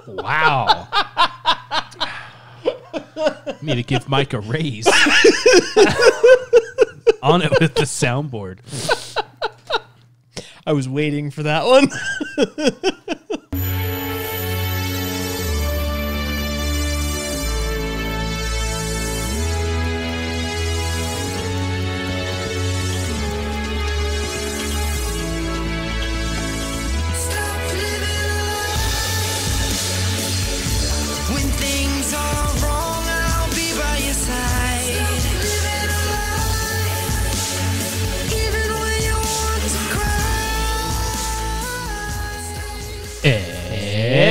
Wow. Need to give Mike a raise. On it with the soundboard. I was waiting for that one.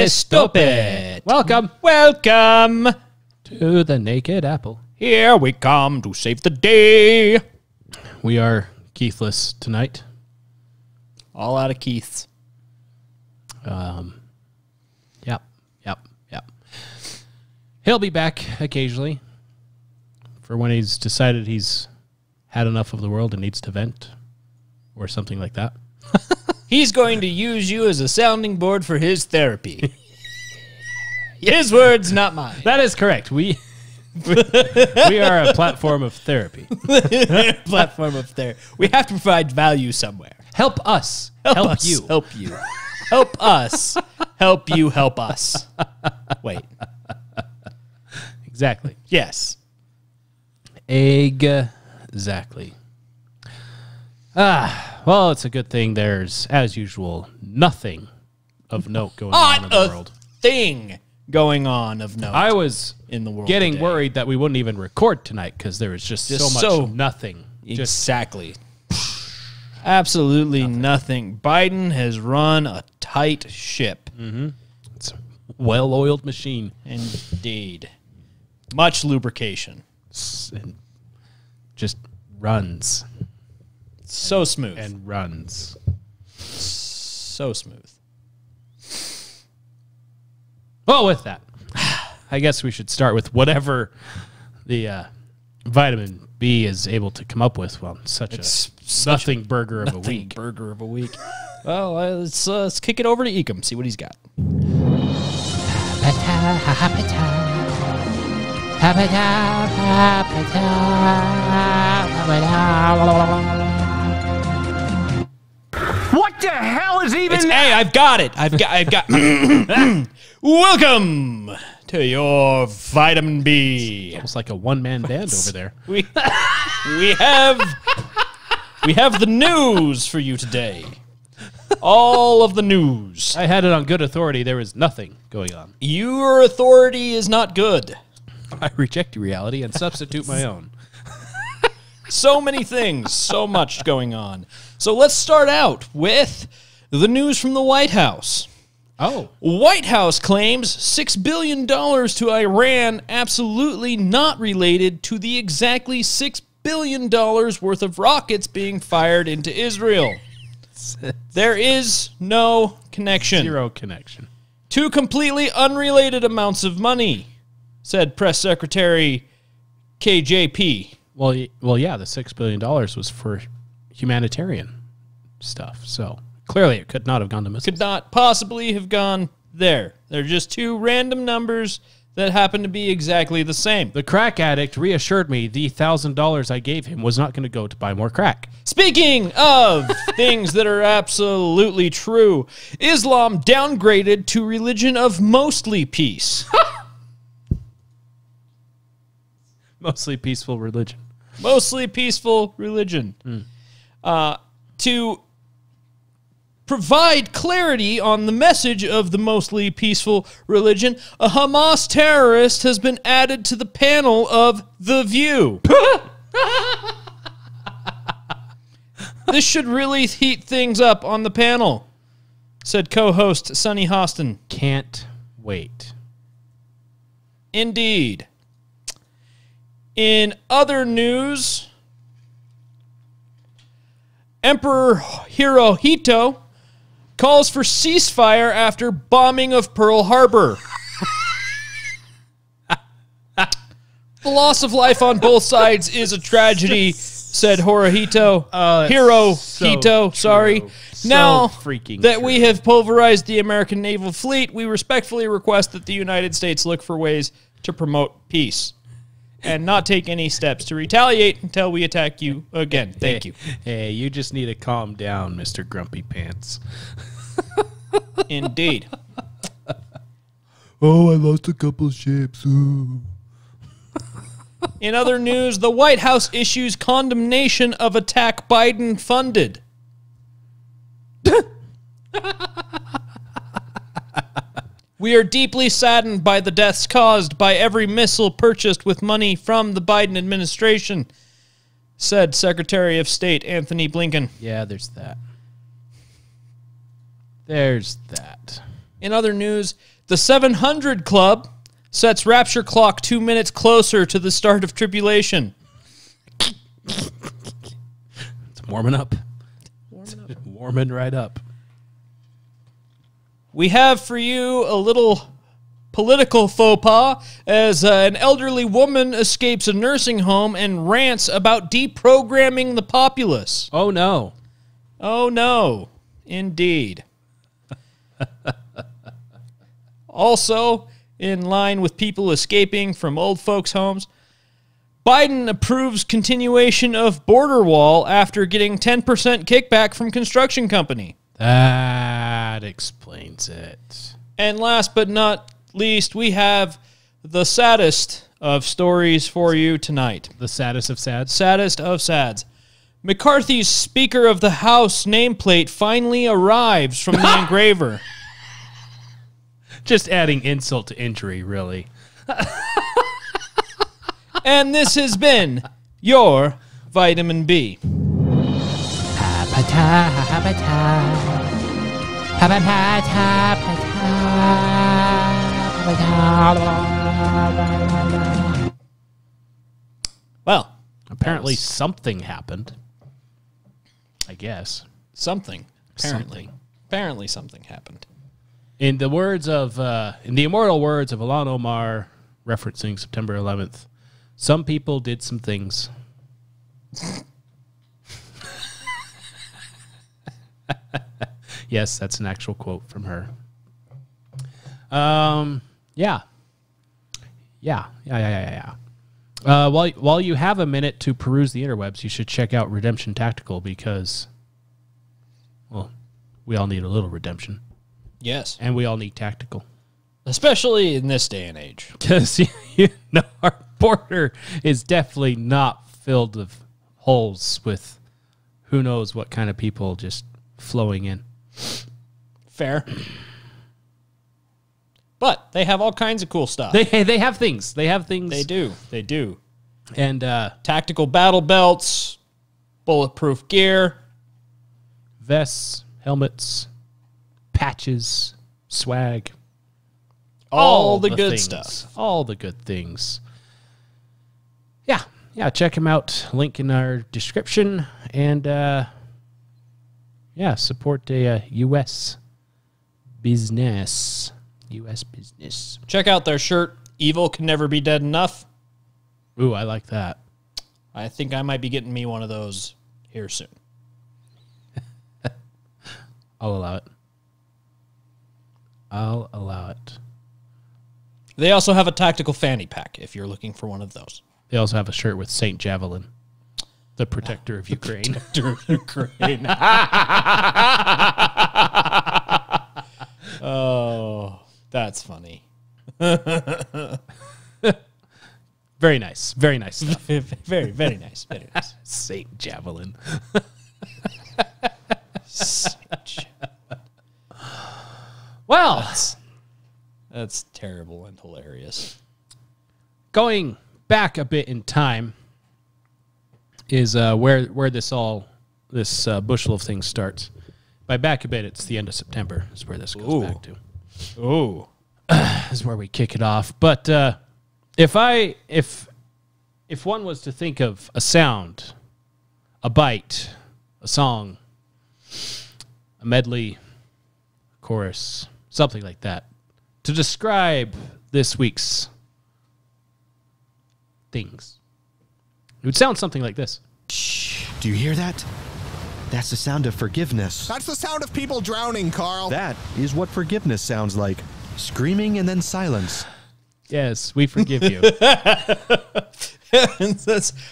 Stop it. Welcome to the Naked Apple. Here we come to save the day. We are Keithless tonight. All out of Keiths. Yep. He'll be back occasionally for when he's decided he's had enough of the world and needs to vent or something like that. He's going to use you as a sounding board for his therapy. His words, not mine. That is correct. We are a platform of therapy. Platform of therapy. We have to provide value somewhere. Help us. Help us. you. Help you. Help us. Help you. Help us. Wait. Exactly. Yes. Exactly. Well, it's a good thing there's, as usual, nothing of note going on in the world. Thing going on of note. I was in the world getting today. worried that we wouldn't even record tonight because there was just so much nothing. Exactly. Absolutely nothing. Biden has run a tight ship. Mm-hmm. It's a well-oiled machine. Indeed. Much lubrication. And just runs. So smooth. And runs. So smooth. Well, with that, I guess we should start with whatever the vitamin B is able to come up with. Well, such a burger of a week. Burger of a week. Well, let's kick it over to Ecom, see what he's got. What the hell is even that? Hey, I've got it. I've got. Welcome to your vitamin B. Almost like a one-man band over there. We have the news for you today. All of the news. I had it on good authority. There is nothing going on. Your authority is not good. I reject reality and substitute my own. So many things, so much going on. So let's start out with the news from the White House. Oh. White House claims $6 billion to Iran absolutely not related to the exactly $6 billion worth of rockets being fired into Israel. There is no connection. Zero connection. Two completely unrelated amounts of money, said Press Secretary KJP. Well, yeah, the $6 billion was for humanitarian stuff, so clearly it could not have gone to missiles. Could not possibly have gone there. They're just two random numbers that happen to be exactly the same. The crack addict reassured me the $1,000 I gave him was not going to go to buy more crack. Speaking of things that are absolutely true, Islam downgraded to religion of mostly peace. Mostly peaceful religion. Mostly peaceful religion. To provide clarity on the message of the mostly peaceful religion, a Hamas terrorist has been added to the panel of The View. This should really heat things up on the panel, said co-host Sunny Hostin. Can't wait. Indeed. In other news, Emperor Hirohito calls for ceasefire after bombing of Pearl Harbor. The loss of life on both sides is a tragedy, said Hirohito. Hirohito, sorry. So now freaking that true. we have pulverized the American naval fleet, we respectfully request that the United States look for ways to promote peace and not take any steps to retaliate until we attack you again. Thank you. Hey, you just need to calm down, Mr. Grumpy Pants. Indeed. Oh, I lost a couple ships. Ooh. In other news, the White House issues condemnation of attack Biden funded. We are deeply saddened by the deaths caused by every missile purchased with money from the Biden administration, said Secretary of State Anthony Blinken. Yeah, there's that. There's that. In other news, the 700 Club sets rapture clock 2 minutes closer to the start of tribulation. It's warming up. Warming right up. We have for you a little political faux pas as an elderly woman escapes a nursing home and rants about deprogramming the populace. Oh, no. Oh, no. Indeed. Also, in line with people escaping from old folks' homes, Biden approves continuation of border wall after getting 10% kickback from construction company. That explains it. And last but not least, we have the saddest of stories for you tonight. The saddest of sads? Saddest of sads. McCarthy's Speaker of the House nameplate finally arrives from the engraver. Just adding insult to injury, really. And this has been your Vitamin B. Well, apparently something happened. I guess. Something. Apparently something happened. In the words of, in the immortal words of Ilhan Omar, referencing September 11th, some people did some things. Yes, that's an actual quote from her. Yeah. While you have a minute to peruse the interwebs, you should check out Redemption Tactical because, well, we all need a little redemption. Yes. And we all need tactical. Especially in this day and age. Because, our border is definitely not filled with holes with who knows what kind of people just flowing in. Fair. But they have all kinds of cool stuff. They have things. They have things. They do. And tactical battle belts, bulletproof gear, vests, helmets, patches, swag. all the good things, stuff. All the good things. Yeah, check them out. Link in our description. And, support a U.S. business. U.S. business. Check out their shirt, Evil Can Never Be Dead Enough. Ooh, I like that. I think I might be getting me one of those here soon. I'll allow it. They also have a tactical fanny pack if you're looking for one of those. They also have a shirt with Saint Javelin, the protector of Ukraine. Oh, that's funny. Very nice. Very nice stuff. Very, very nice. Very nice. Saint Javelin. Well, That's terrible and hilarious. going back a bit in time is where this bushel of things starts. By back a bit, it's the end of September is where this goes back to. Ooh. Is where we kick it off. But if one was to think of a sound, a bite, a song, a medley, a chorus, something like that, to describe this week's things, it would sound something like this. Do you hear that? That's the sound of forgiveness. That's the sound of people drowning, Carl. That is what forgiveness sounds like. Screaming and then silence. Yes, we forgive you.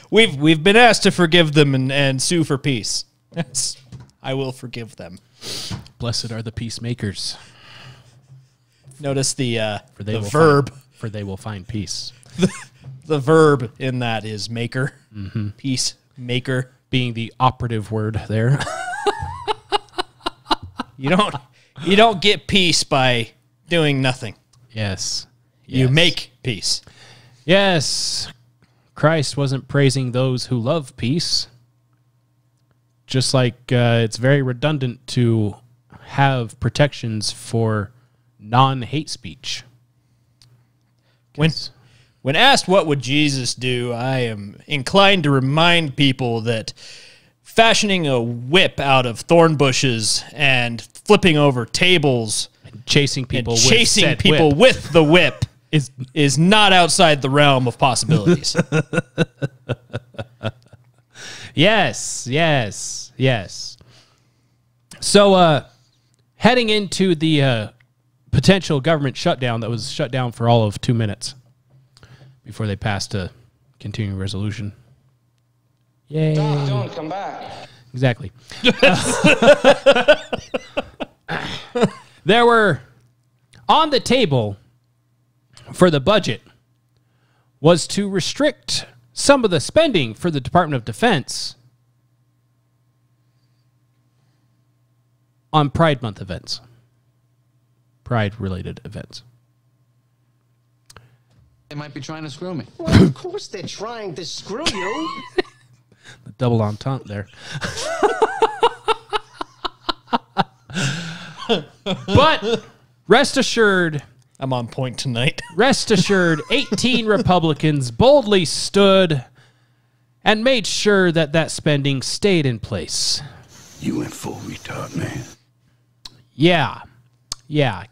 We've been asked to forgive them and sue for peace. Yes, I will forgive them. Blessed are the peacemakers. Notice the verb. For they will find peace. The verb in that is maker. Mm-hmm. Peace maker. Being the operative word there. You don't get peace by doing nothing. Yes. You make peace. Yes. Christ wasn't praising those who love peace. Just like it's very redundant to have protections for non-hate speech. When asked what would Jesus do, I am inclined to remind people that fashioning a whip out of thorn bushes and flipping over tables and chasing people with the whip is not outside the realm of possibilities. Yes. So heading into the potential government shutdown that was shut down for all of 2 minutes before they passed a continuing resolution. Yay. Don't come back. Exactly. There were on the table for the budget was to restrict some of the spending for the Department of Defense on Pride Month events, Pride-related events. They might be trying to screw me. Well, of course they're trying to screw you. The double entente there. But rest assured, I'm on point tonight. Rest assured, 18 Republicans boldly stood and made sure that that spending stayed in place. You went full retard, man. Yeah.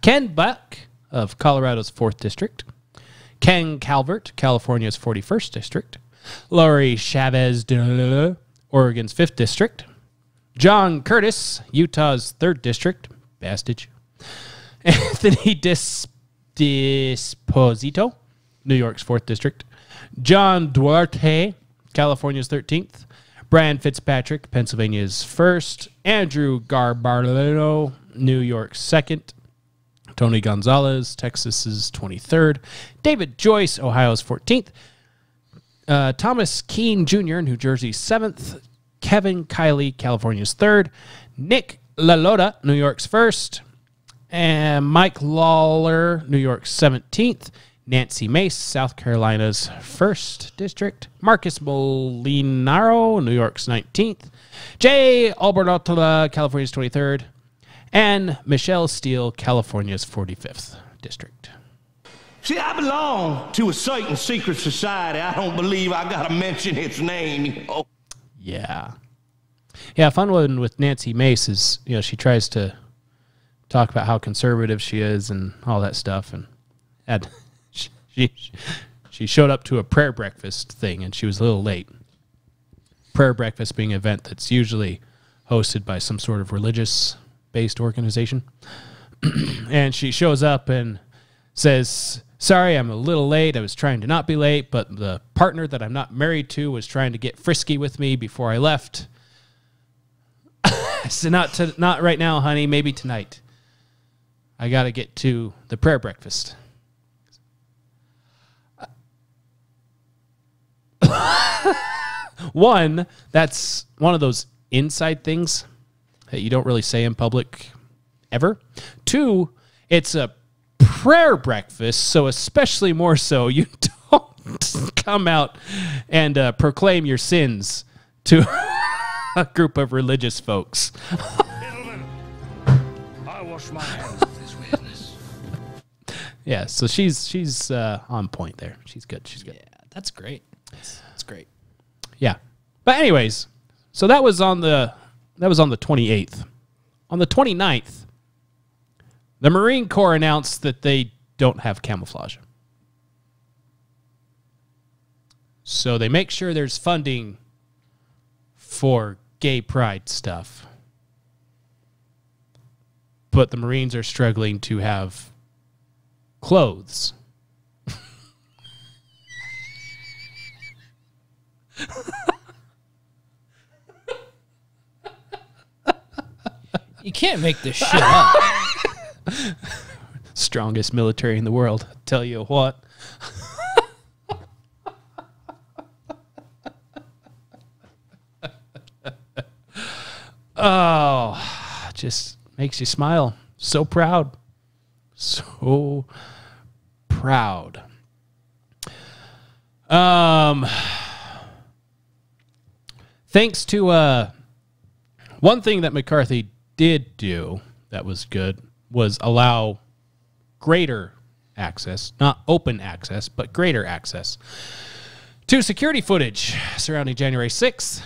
Ken Buck of Colorado's 4th District. Ken Calvert, California's 41st District. Lori Chavez, Oregon's 5th District. John Curtis, Utah's 3rd District. Bastage. Anthony Disposito, New York's 4th District. John Duarte, California's 13th. Brian Fitzpatrick, Pennsylvania's 1st. Andrew Garbarino, New York's 2nd. Tony Gonzalez, Texas's 23rd. David Joyce, Ohio's 14th. Thomas Keene Jr., New Jersey's 7th. Kevin Kiley, California's 3rd. Nick LaLotta, New York's 1st. And Mike Lawler, New York's 17th. Nancy Mace, South Carolina's 1st District. Marcus Molinaro, New York's 19th. Jay Albertola, California's 23rd. And Michelle Steele, California's 45th District. See, I belong to a certain secret society. I don't believe I gotta mention its name, you know. Yeah. Yeah, fun one with Nancy Mace is, she tries to talk about how conservative she is and all that stuff. And she showed up to a prayer breakfast thing, and she was a little late. Prayer breakfast being an event that's usually hosted by some sort of religious-based organization. And she shows up and says, sorry, I'm a little late. I was trying to not be late, but the partner that I'm not married to was trying to get frisky with me before I left. So not right now, honey, maybe tonight. I got to get to the prayer breakfast. One, that's one of those inside things that you don't really say in public ever. Two, it's a prayer breakfast, so especially more so, you don't come out and proclaim your sins to a group of religious folks. Gentlemen, I wash my hands of this business. Yeah, so she's on point there. She's good. She's good. Yeah, that's great. That's great. Yeah. But anyways, so that was on the 28th. On the 29th, the Marine Corps announced that they don't have camouflage. So they make sure there's funding for gay pride stuff. But the Marines are struggling to have clothes. You can't make this shit up. Strongest military in the world. I'll tell you what. Oh, just makes you smile. So proud. So proud. Thanks to one thing that McCarthy did do that was good was allow greater access, not open access, but greater access to security footage surrounding January 6th.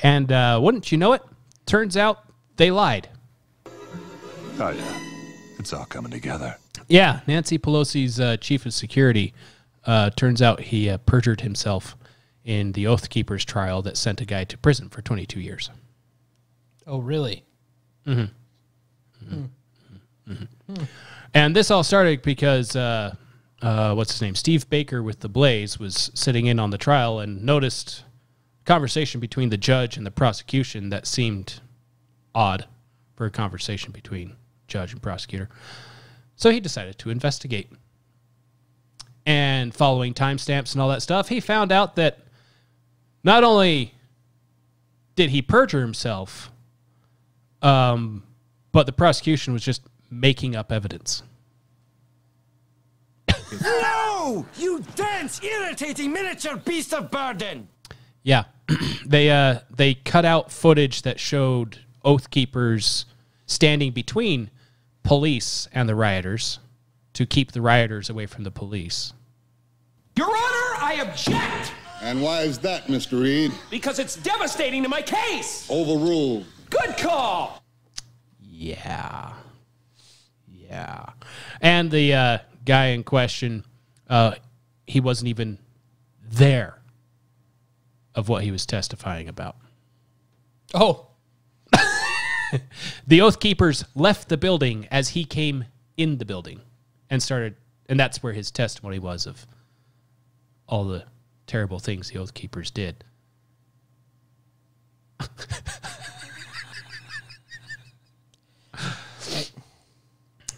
And wouldn't you know it, turns out they lied. Oh, yeah. It's all coming together. Yeah, Nancy Pelosi's chief of security, turns out he perjured himself in the Oath Keepers trial that sent a guy to prison for 22 years. Oh, really? And this all started because, what's his name? Steve Baker with The Blaze was sitting in on the trial and noticed a conversation between the judge and the prosecution that seemed odd for a conversation between judge and prosecutor. So he decided to investigate. And following timestamps and all that stuff, he found out that not only did he perjure himself, but the prosecution was just making up evidence. No! You dense, irritating miniature beast of burden! Yeah. They cut out footage that showed Oath Keepers standing between police and the rioters to keep the rioters away from the police. Your Honor, I object! And why is that, Mr. Reed? Because it's devastating to my case! Overruled. Good call! Yeah. And the guy in question, he wasn't even there of what he was testifying about. Oh. The Oath Keepers left the building as he came in the building and that's where his testimony was of all the terrible things the Oath Keepers did.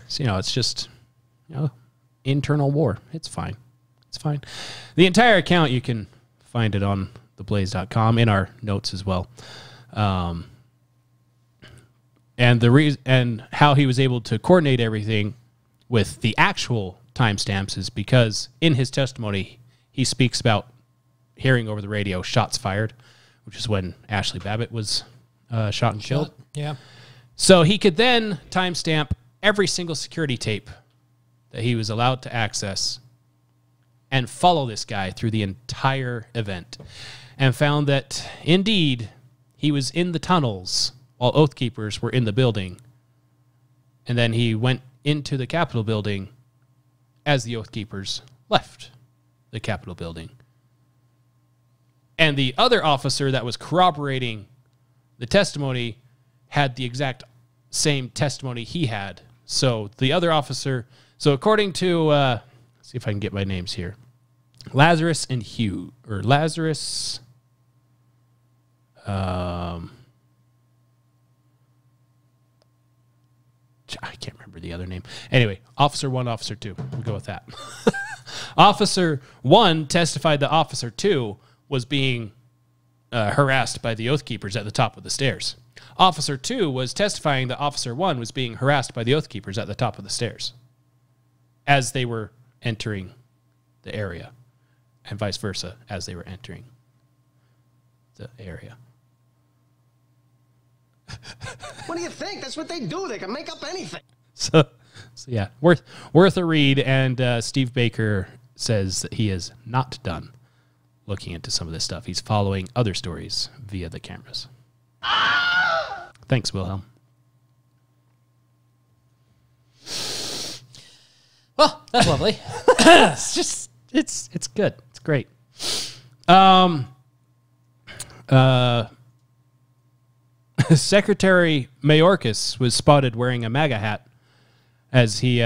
So, it's just, internal war. It's fine. The entire account, you can find it on theblaze.com in our notes as well. And the reason and how he was able to coordinate everything with the actual timestamps is because in his testimony, he speaks about hearing over the radio shots fired, which is when Ashley Babbitt was shot and killed. Yeah. So he could then timestamp every single security tape that he was allowed to access and follow this guy through the entire event, and found that, indeed, he was in the tunnels while Oath Keepers were in the building. And then he went into the Capitol building as the Oath Keepers left the Capitol building. And the other officer that was corroborating the testimony had the exact same testimony he had. So the other officer, according to, let's see if I can get my names here. Lazarus and Hugh, or Lazarus, I can't remember the other name. Anyway, Officer 1, Officer 2. We'll go with that. Officer 1 testified that Officer 2 was being harassed by the Oath Keepers at the top of the stairs. Officer 2 was testifying that Officer 1 was being harassed by the Oath Keepers at the top of the stairs as they were entering the area, and vice versa as they were entering the area. What do you think? That's what they do. They can make up anything. So yeah, worth a read. And Steve Baker says that he is not done looking into some of this stuff. He's following other stories via the cameras. Thanks, Wilhelm. Well, that's lovely. It's good. It's great. Secretary Mayorkas was spotted wearing a MAGA hat as he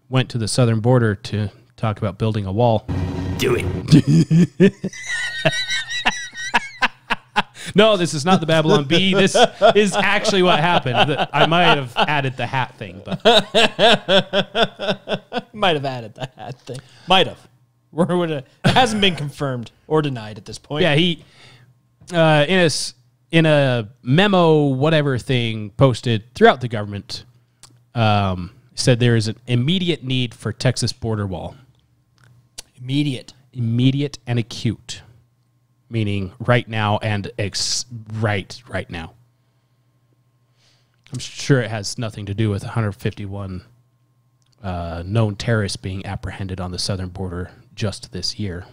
went to the southern border to talk about building a wall. Do it. No, this is not the Babylon Bee. This is actually what happened. I might have added the hat thing, but might have added the hat thing. Might have. It hasn't been confirmed or denied at this point. yeah, he in a memo, whatever thing posted throughout the government, said there is an immediate need for Texas border wall. Immediate And acute. Meaning right now and right now. I'm sure it has nothing to do with 151 known terrorists being apprehended on the southern border just this year.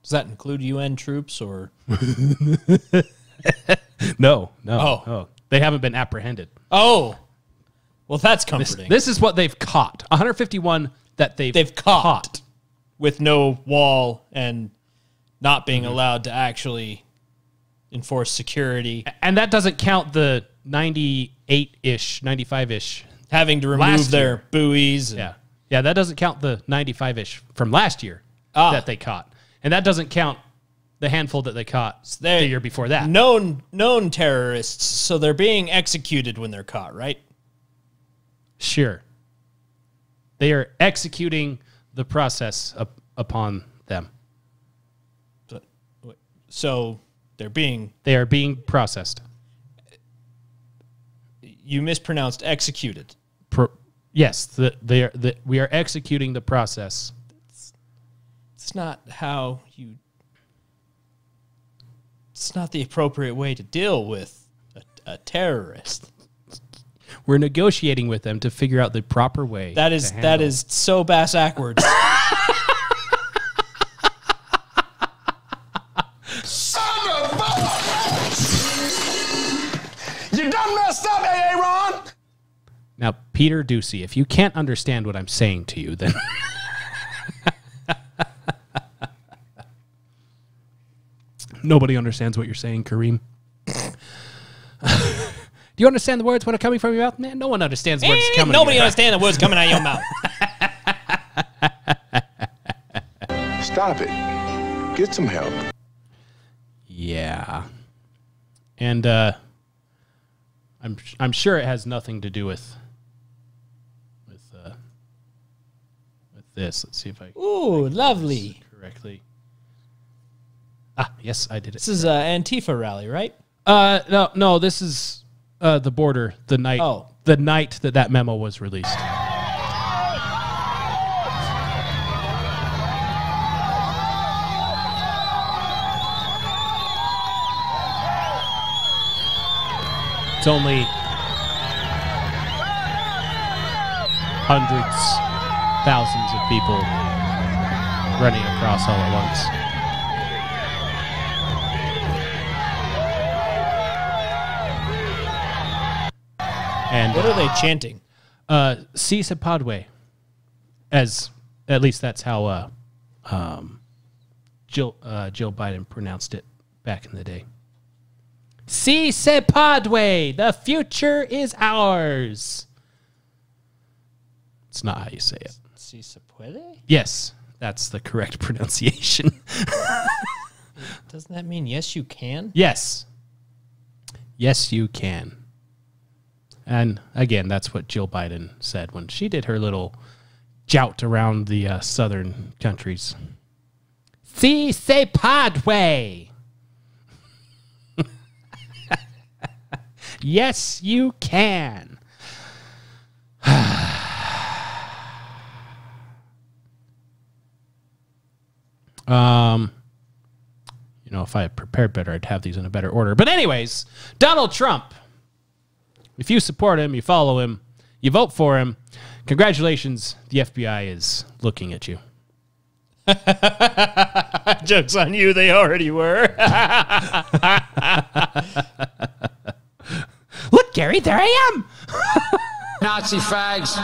Does that include UN troops or? No. Oh. No. They haven't been apprehended. Oh, well, that's comforting. This is what they've caught. 151 that they've caught. With no wall and not being allowed to actually enforce security. And that doesn't count the 98-ish, 95-ish. Having to remove their buoys. And Yeah, that doesn't count the 95-ish from last year that they caught. And that doesn't count the handful that they caught the year before that. Known terrorists, so they're being executed when they're caught, right? Sure. They are executing the process upon them. So they are being processed. You mispronounced executed. Yes, we are executing the process. It's not how you. It's not the appropriate way to deal with a terrorist. We're negotiating with them to figure out the proper way. That is so bass backwards. Son of a... You done messed up, Aaron! Now, Peter Ducey, if you can't understand what I'm saying to you, then... Nobody understands what you're saying, Kareem. Do you understand the words when are coming from your mouth? Man, no one understands the words coming Nobody understands the words coming out of your mouth. Stop it. Get some help. Yeah. And I'm sure it has nothing to do with this. Let's see if I Ooh, lovely. Correctly. Yes, I did it. This is an Antifa rally, right? No, this is the border, the night that memo was released. It's only hundreds, thousands of people running across all at once. And what are they chanting? Si se padwe. At least that's how Jill Biden pronounced it back in the day. Si se padwe. The future is ours. It's not how you say it. Si se puede? Yes, that's the correct pronunciation. Doesn't that mean yes, you can? Yes. Yes, you can. And again, that's what Jill Biden said when she did her little jout around the southern countries. Si se padwe. Yes, you can. If I had prepared better, I'd have these in a better order. But anyways, Donald Trump. If you support him, you follow him, you vote for him, congratulations, the FBI is looking at you. Joke's on you, they already were. Look, Gary, there I am. Nazi fags.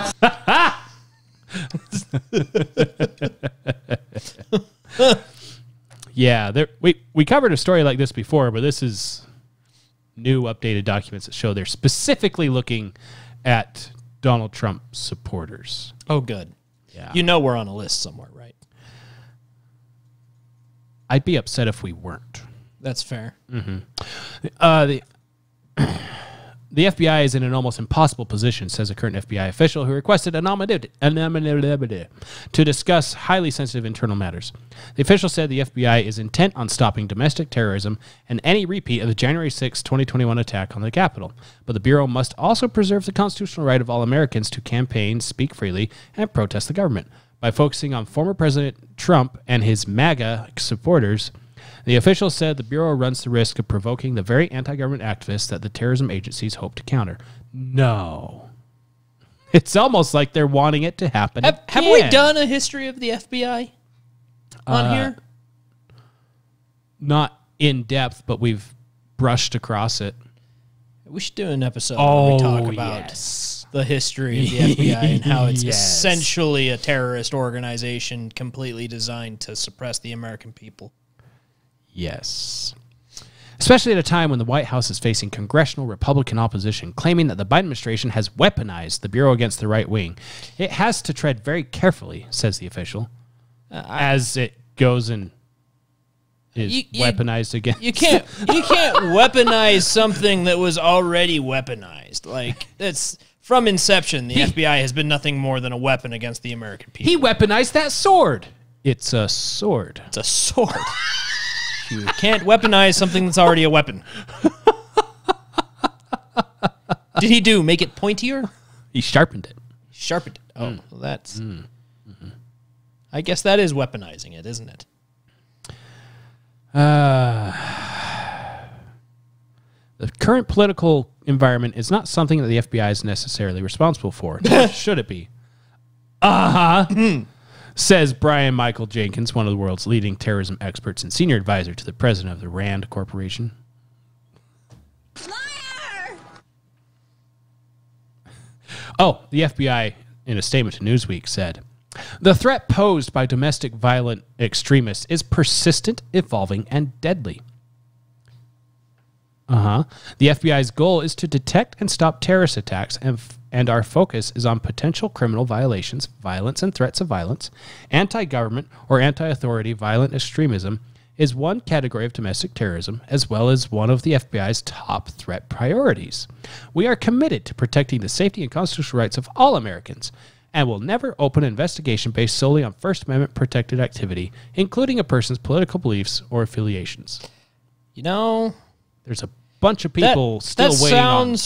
Yeah, we covered a story like this before, but this is new updated documents that show they're specifically looking at Donald Trump supporters. Oh, good. Yeah. You know we're on a list somewhere, right? I'd be upset if we weren't. That's fair. The FBI is in an almost impossible position, says a current FBI official who requested anonymity to discuss highly sensitive internal matters. The official said the FBI is intent on stopping domestic terrorism and any repeat of the January 6, 2021 attack on the Capitol. But the Bureau must also preserve the constitutional right of all Americans to campaign, speak freely, and protest the government. By focusing on former President Trump and his MAGA supporters, the official said the Bureau runs the risk of provoking the very anti-government activists that the terrorism agencies hope to counter. No. It's almost like they're wanting it to happen. Have we done a history of the FBI on here? Not in depth, but we've brushed across it. We should do an episode where we talk about the history of the FBI and how it's essentially a terrorist organization completely designed to suppress the American people. Yes. Especially at a time when the White House is facing congressional Republican opposition, claiming that the Biden administration has weaponized the Bureau against the right wing. It has to tread very carefully, says the official, as it goes and is weaponized against. You can't weaponize something that was already weaponized. Like, that's from inception, the FBI has been nothing more than a weapon against the American people. He weaponized that sword. It's a sword. It's a sword. You can't weaponize something that's already a weapon. Did he make it pointier? He sharpened it. Oh, well, that's... I guess that is weaponizing it, isn't it? The current political environment is not something that the FBI is necessarily responsible for. Should it be? Says Brian Michael Jenkins, one of the world's leading terrorism experts and senior advisor to the president of the RAND Corporation. Liar! Oh, the FBI, in a statement to Newsweek, said, the threat posed by domestic violent extremists is persistent, evolving, and deadly. The FBI's goal is to detect and stop terrorist attacks, and our focus is on potential criminal violations, violence and threats of violence. Anti-government or anti-authority violent extremism is one category of domestic terrorism, as well as one of the FBI's top threat priorities. We are committed to protecting the safety and constitutional rights of all Americans, and will never open an investigation based solely on First Amendment protected activity, including a person's political beliefs or affiliations. You know, there's a bunch of people still waiting on.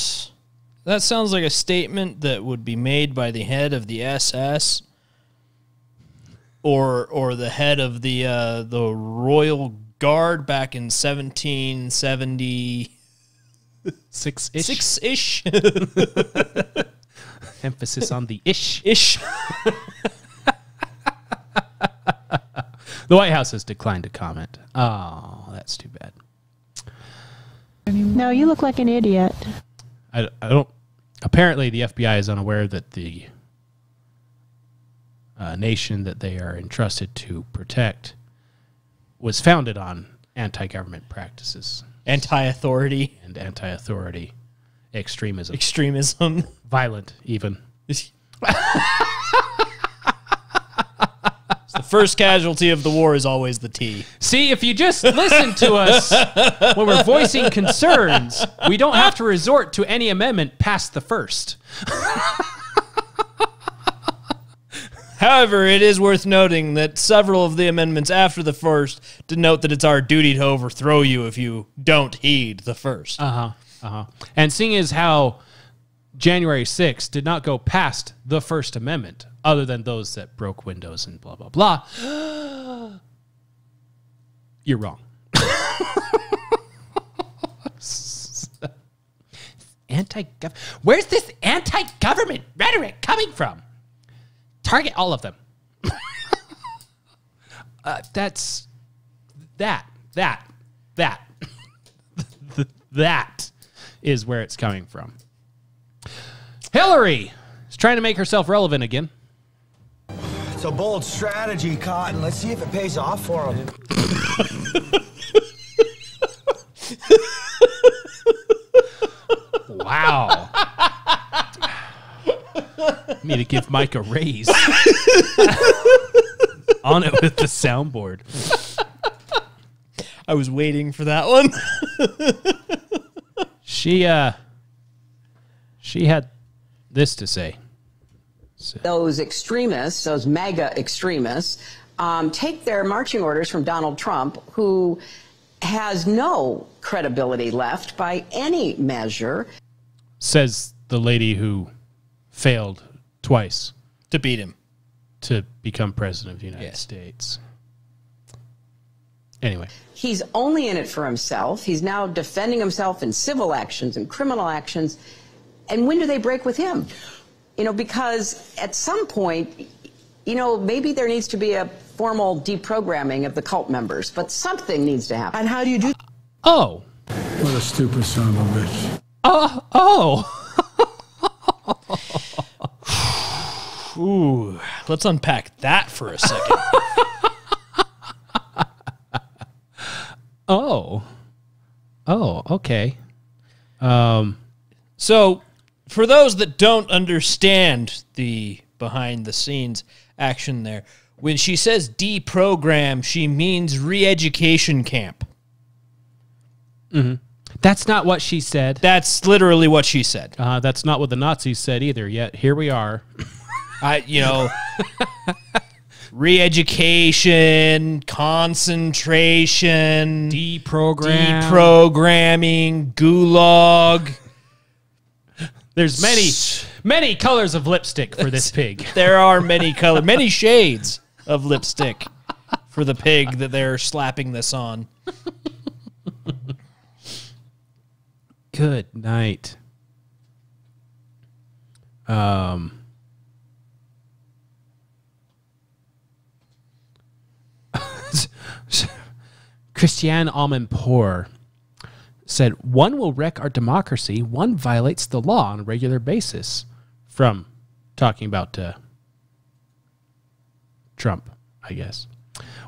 That sounds like a statement that would be made by the head of the SS or the head of the Royal Guard back in 1776-ish. Emphasis on the ish. The White House has declined to comment. Oh, that's too bad. No, you look like an idiot. I don't. Apparently, the FBI is unaware that the nation that they are entrusted to protect was founded on anti-government practices, anti-authority, and anti-authority extremism. Violent, even. The first casualty of the war is always the T. See, if you just listen to us when we're voicing concerns, we don't have to resort to any amendment past the first. However, it is worth noting that several of the amendments after the first denote that it's our duty to overthrow you if you don't heed the first. And seeing as how January 6th did not go past the First Amendment, other than those that broke windows and blah, blah, blah, you're wrong. Where's this anti-government rhetoric coming from? Target all of them. That is where it's coming from. Hillary is trying to make herself relevant again. It's a bold strategy, Cotton. Let's see if it pays off for him. Wow. Need to give Mike a raise. On it with the soundboard. I was waiting for that one. She had this to say. Those extremists, those MAGA extremists, take their marching orders from Donald Trump, who has no credibility left by any measure. Says the lady who failed twice To beat him. to become president of the United States. Anyway. He's only in it for himself. He's now defending himself in civil actions and criminal actions. And when do they break with him? You know, because at some point, you know, maybe there needs to be a formal deprogramming of the cult members, but something needs to happen. And how do you do? Oh. What a stupid son of a bitch. Ooh, let's unpack that for a second. Okay. So, for those that don't understand the behind-the-scenes action there, when she says deprogram, she means re-education camp. Mm-hmm. That's not what she said. That's literally what she said. That's not what the Nazis said either, yet here we are. Re-education, concentration, deprogramming, gulag. There's many colors of lipstick for this pig. There are many shades of lipstick for the pig that they're slapping this on. Good night. Christiane Amanpour said, one will wreck our democracy, one violates the law on a regular basis. From talking about Trump, I guess.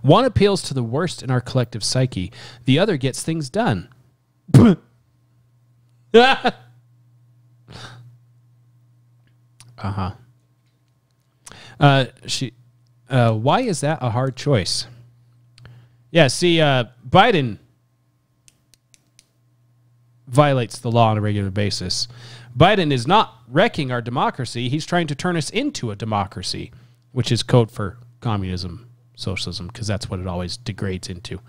One appeals to the worst in our collective psyche. The other gets things done. Why is that a hard choice? Yeah, see, Biden violates the law on a regular basis. Biden is not wrecking our democracy. He's trying to turn us into a democracy, which is code for communism, socialism, because that's what it always degrades into.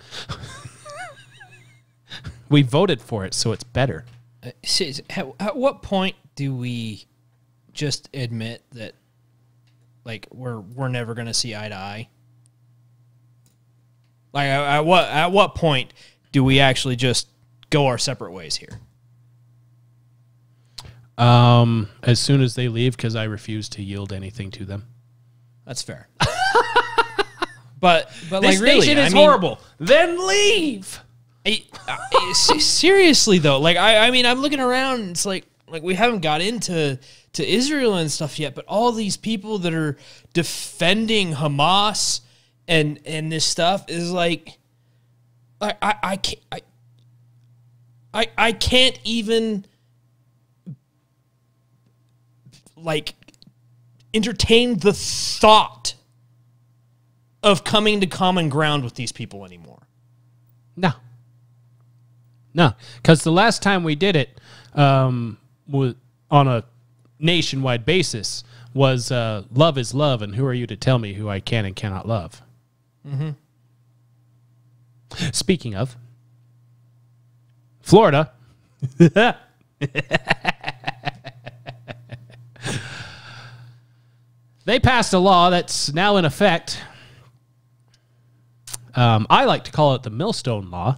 We voted for it, so it's better. At what point do we just admit that, like, we're never going to see eye to eye? Like, at what point do we actually just go our separate ways here? As soon as they leave, because I refuse to yield anything to them. That's fair. but this like, really, nation is horrible. Then leave. Seriously though, like I mean, I'm looking around. And it's like we haven't got into Israel and stuff yet, but all these people that are defending Hamas and this stuff is like I can't even like entertain the thought of coming to common ground with these people anymore. No, because the last time we did it was on a nationwide basis was love is love, and who are you to tell me who I can and cannot love? Mm-hmm. Speaking of, Florida. They passed a law that's now in effect. I like to call it the Millstone Law,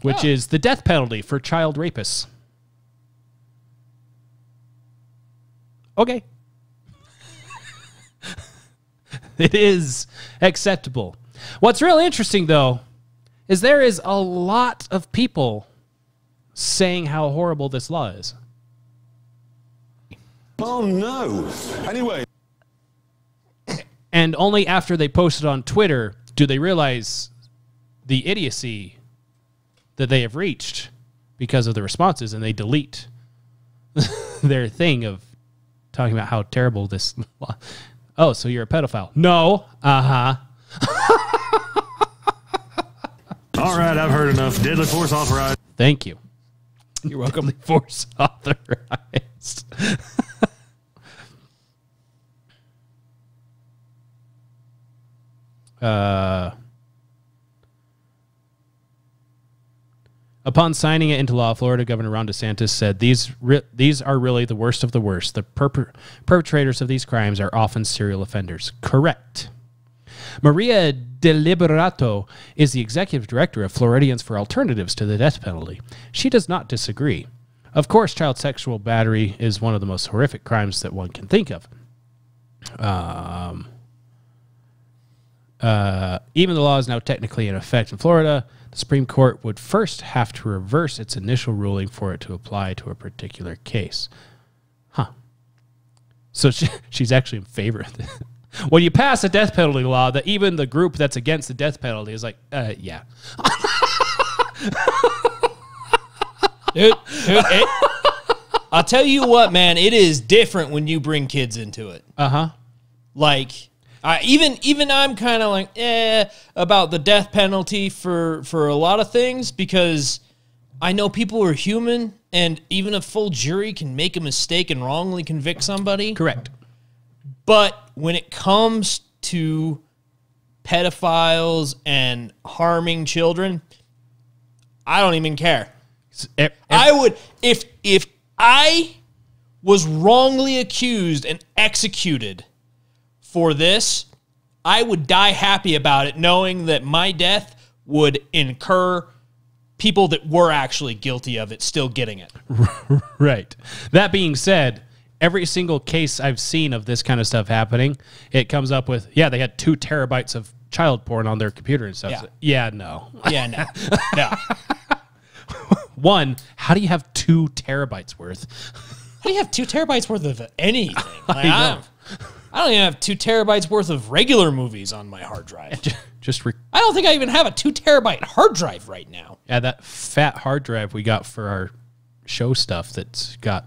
which is the death penalty for child rapists. Okay. It is acceptable. What's real interesting, though, is there is a lot of people saying how horrible this law is. Oh, no. Anyway. And only after they post it on Twitter do they realize the idiocy that they have reached because of the responses, and they delete their thing of talking about how terrible this. Oh, so you're a pedophile? No. All right, I've heard enough. Deadly force authorized. Thank you. You're welcome. Deadly force authorized. Upon signing it into law, Florida Governor Ron DeSantis said these are really the worst of the worst. The perpetrators of these crimes are often serial offenders. Correct. Maria Deliberato is the executive director of Floridians for Alternatives to the Death Penalty. She does not disagree. Of course, child sexual battery is one of the most horrific crimes that one can think of. Even the law is now technically in effect in Florida, the Supreme Court would first have to reverse its initial ruling for it to apply to a particular case. Huh. So she's actually in favor of this. When you pass a death penalty law, that even the group that's against the death penalty is like, yeah. Dude, I'll tell you what, man, it is different when you bring kids into it. Like, even I'm kind of like, about the death penalty for a lot of things, because I know people are human, and even a full jury can make a mistake and wrongly convict somebody. Correct. But when it comes to pedophiles and harming children, I don't even care. I would, if I was wrongly accused and executed for this, I would die happy about it, knowing that my death would incur people that were actually guilty of it still getting it. Right. That being said, every single case I've seen of this kind of stuff happening, it comes up with, yeah, they had 2 terabytes of child porn on their computer and stuff. Yeah, so, yeah no. Yeah, no. No. One, how do you have 2 terabytes worth? How do you have 2 terabytes worth of anything? Like, I know. I don't even have 2 terabytes worth of regular movies on my hard drive. I don't think I even have a 2 terabyte hard drive right now. Yeah, that fat hard drive we got for our show stuff that's got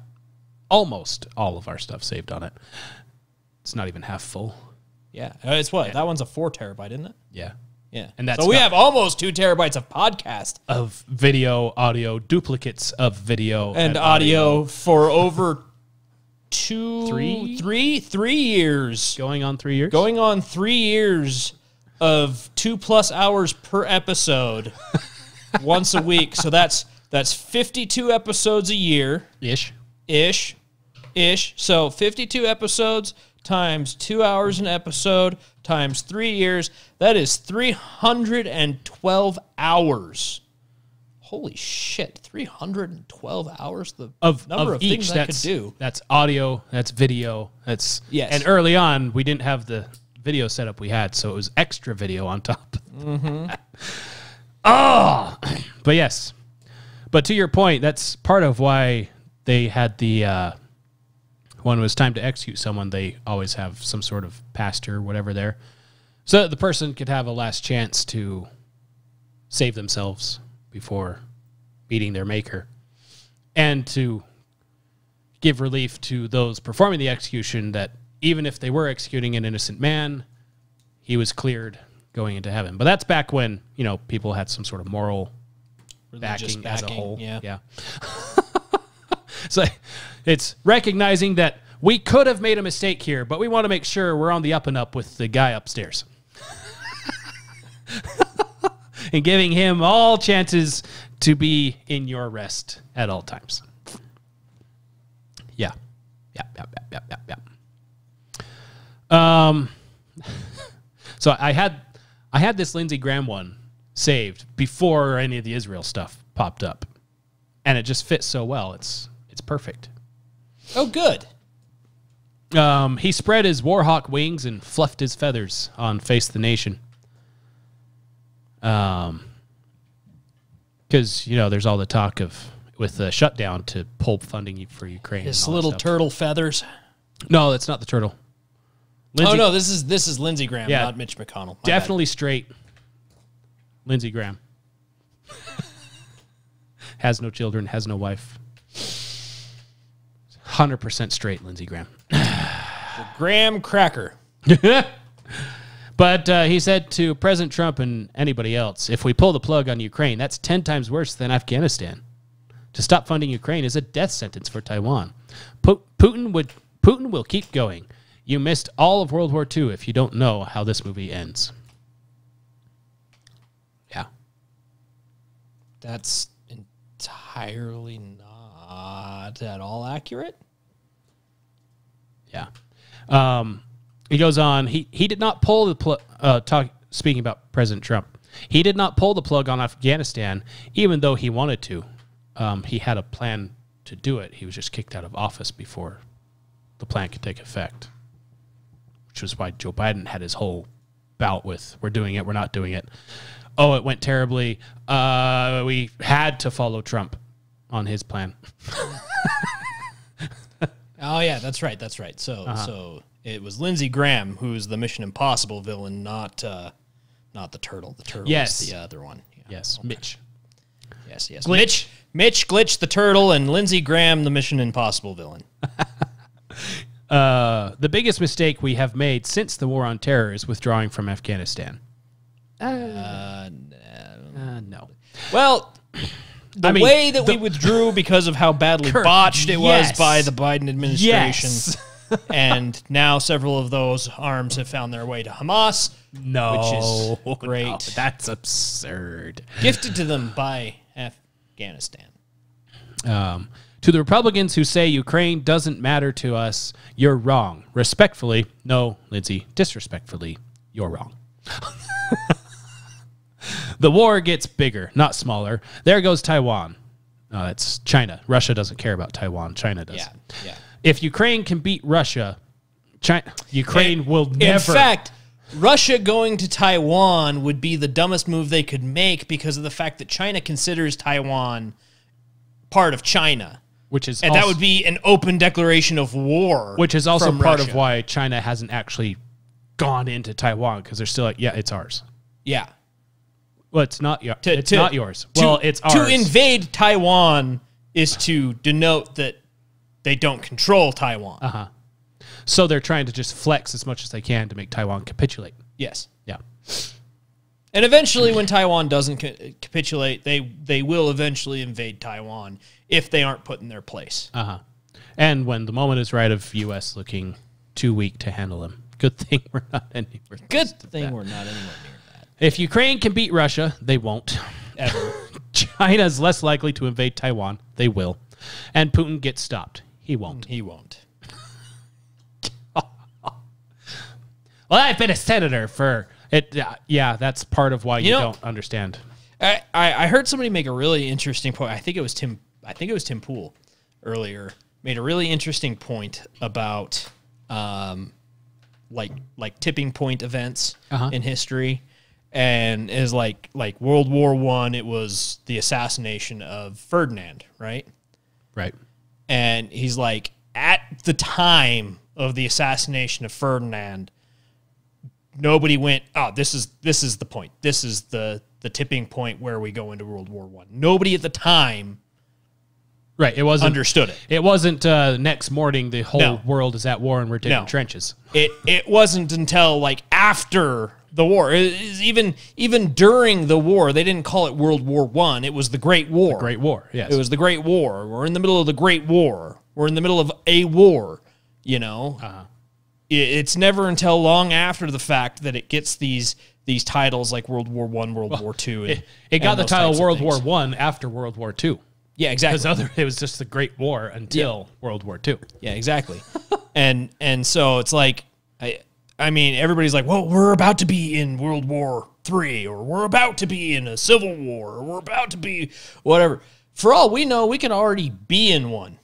almost all of our stuff saved on it. It's not even half full. Yeah, it's what? Yeah. That one's a 4 terabyte, isn't it? Yeah. Yeah. And that's so we have almost 2 terabytes of podcast. Of video, audio, duplicates of video. And audio for over 3 years. Going on 3 years? Going on 3 years of 2+ hours per episode once a week. So that's 52 episodes a year. Ish. So 52 episodes times 2 hours an episode times 3 years. That is 312 hours. Holy shit, 312 hours? The number of things I could do. That's audio, that's video, that's... Yes. And early on, we didn't have the video setup we had, so it was extra video on top. Oh! But yes. But to your point, that's part of why they had the... when it was time to execute someone, they always have some sort of pastor or whatever there. So that the person could have a last chance to save themselves before meeting their maker. And to give relief to those performing the execution that even if they were executing an innocent man, he was cleared going into heaven. But that's back when, you know, people had some sort of moral backing as a whole. Yeah. So it's recognizing that we could have made a mistake here, but we want to make sure we're on the up and up with the guy upstairs. And giving him all chances to be in your rest at all times. Yeah. So I had this Lindsey Graham one saved before any of the Israel stuff popped up. And it just fits so well. It's perfect. Oh, good. He spread his Warhawk wings and fluffed his feathers on Face the Nation. Because, you know, there's all the talk of, with the shutdown, to pull funding for Ukraine. His little turtle feathers. No, that's not the turtle. Lindsey, this is Lindsey Graham, not Mitch McConnell. Definitely straight. Lindsey Graham. Has no children, has no wife. 100% straight, Lindsey Graham. The Graham cracker. But he said to President Trump and anybody else, if we pull the plug on Ukraine, that's 10 times worse than Afghanistan. To stop funding Ukraine is a death sentence for Taiwan. Putin will keep going. You missed all of World War II if you don't know how this movie ends. Yeah. That's entirely not at all accurate. Yeah. He goes on, he did not pull the plug, speaking about President Trump, he did not pull the plug on Afghanistan, even though he wanted to. He had a plan to do it. He was just kicked out of office before the plan could take effect, which was why Joe Biden had his whole bout with, we're doing it, we're not doing it. Oh, it went terribly. We had to follow Trump on his plan. Oh, yeah, that's right. That's right. So it was Lindsey Graham who's the Mission Impossible villain, not the turtle. The turtle is the other one. Yeah. Yes, okay. Mitch. Yes. Mitch Glitch the turtle and Lindsey Graham the Mission Impossible villain. The biggest mistake we have made since the war on terror is withdrawing from Afghanistan. No. Well, the way that we withdrew because of how badly botched it was by the Biden administration. Yes. And now several of those arms have found their way to Hamas. No. Which is great. No, that's absurd. Gifted to them by Afghanistan. To the Republicans who say Ukraine doesn't matter to us, you're wrong. Respectfully, no, Lindsay, disrespectfully, you're wrong. The war gets bigger, not smaller. There goes Taiwan. That's China. Russia doesn't care about Taiwan. China does. Yeah. If Ukraine can beat Russia, Ukraine will never. In fact, Russia going to Taiwan would be the dumbest move they could make because of the fact that China considers Taiwan part of China. And that would be an open declaration of war. Which is also from part Russia. of why China hasn't actually gone into Taiwan, because they're still like, yeah, it's ours. Yeah. Well, it's not not yours. Well, it's ours. To invade Taiwan is to denote that they don't control Taiwan. So they're trying to just flex as much as they can to make Taiwan capitulate. Yes. Yeah. And eventually, when Taiwan doesn't capitulate, they will eventually invade Taiwan if they aren't put in their place. And when the moment is right of U.S. looking too weak to handle them. Good thing we're not anywhere. Good thing we're not anywhere near that. If Ukraine can beat Russia, they won't. Ever. China's less likely to invade Taiwan. They will. And Putin gets stopped. He won't. He won't. Well, I've been a senator for it. Yeah, that's part of why you don't understand. I heard somebody make a really interesting point. I think it was Tim Pool earlier made a really interesting point about like tipping point events in history, and is like World War I. It was the assassination of Ferdinand, right? Right. And he's like, at the time of the assassination of Ferdinand, nobody went, oh, this is the point. This is the tipping point where we go into World War I. Nobody at the time understood it. It wasn't next morning the whole world is at war and we're digging trenches. It wasn't until like after the war. Even during the war, they didn't call it World War I. It was the Great War. The Great War, yes. It was the Great War. We're in the middle of the Great War. We're in the middle of a war, you know? It's never until long after the fact that it gets these titles like World War I, World War II. It got the title World War I after World War II. Yeah, exactly. Because it was just the Great War until World War II. Yeah, exactly. and so it's like, I mean, everybody's like, well, we're about to be in World War III, or we're about to be in a civil war, or we're about to be whatever. For all we know, we can already be in one.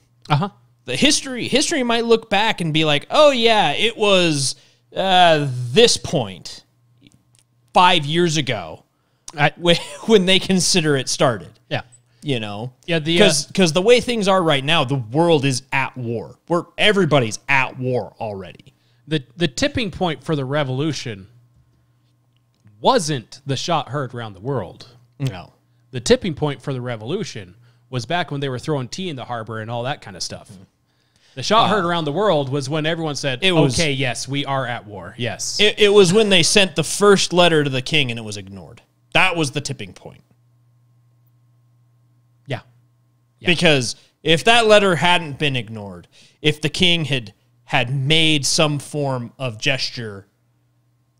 The history might look back and be like, oh yeah, it was this point 5 years ago when they consider it started. Yeah. You know? Yeah, because the way things are right now, the world is at war. Everybody's at war already. The tipping point for the revolution wasn't the shot heard around the world. No. The tipping point for the revolution was back when they were throwing tea in the harbor and all that kind of stuff. The shot heard around the world was when everyone said, okay, yes, we are at war. Yes. It was when they sent the first letter to the king and it was ignored. That was the tipping point. Yeah. Because if that letter hadn't been ignored, if the king had made some form of gesture,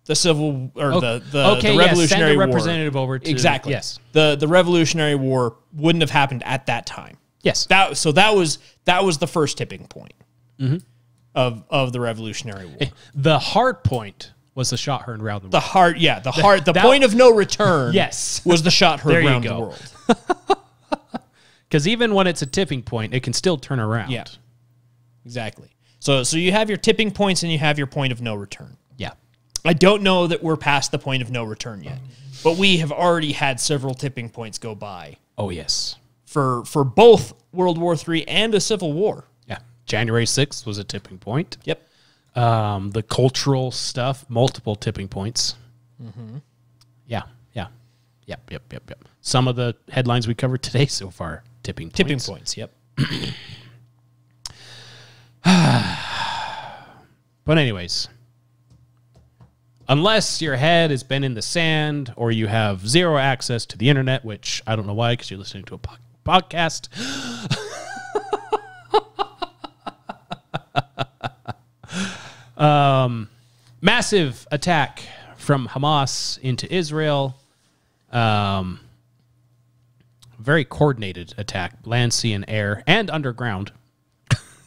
the civil or the Revolutionary send a War, representative over to exactly. Yes. The Revolutionary War wouldn't have happened at that time. Yes. That was the first tipping point of the Revolutionary War. The hard point was the shot heard around the world. The point of no return yes. was the shot heard around the world. Because even when it's a tipping point, it can still turn around. Yeah, exactly. So you have your tipping points and you have your point of no return. Yeah. I don't know that we're past the point of no return yet, but we have already had several tipping points go by. Oh, yes. For both World War III and a civil war. Yeah. January 6th was a tipping point. Yep. The cultural stuff, multiple tipping points. Mm-hmm. Yeah. Yep. Some of the headlines we covered today so far, tipping points. Tipping points, yep. But anyways, unless your head has been in the sand or you have zero access to the internet, which I don't know why, because you're listening to a podcast. Massive attack from Hamas into Israel. Very coordinated attack, land, sea, and air, and underground.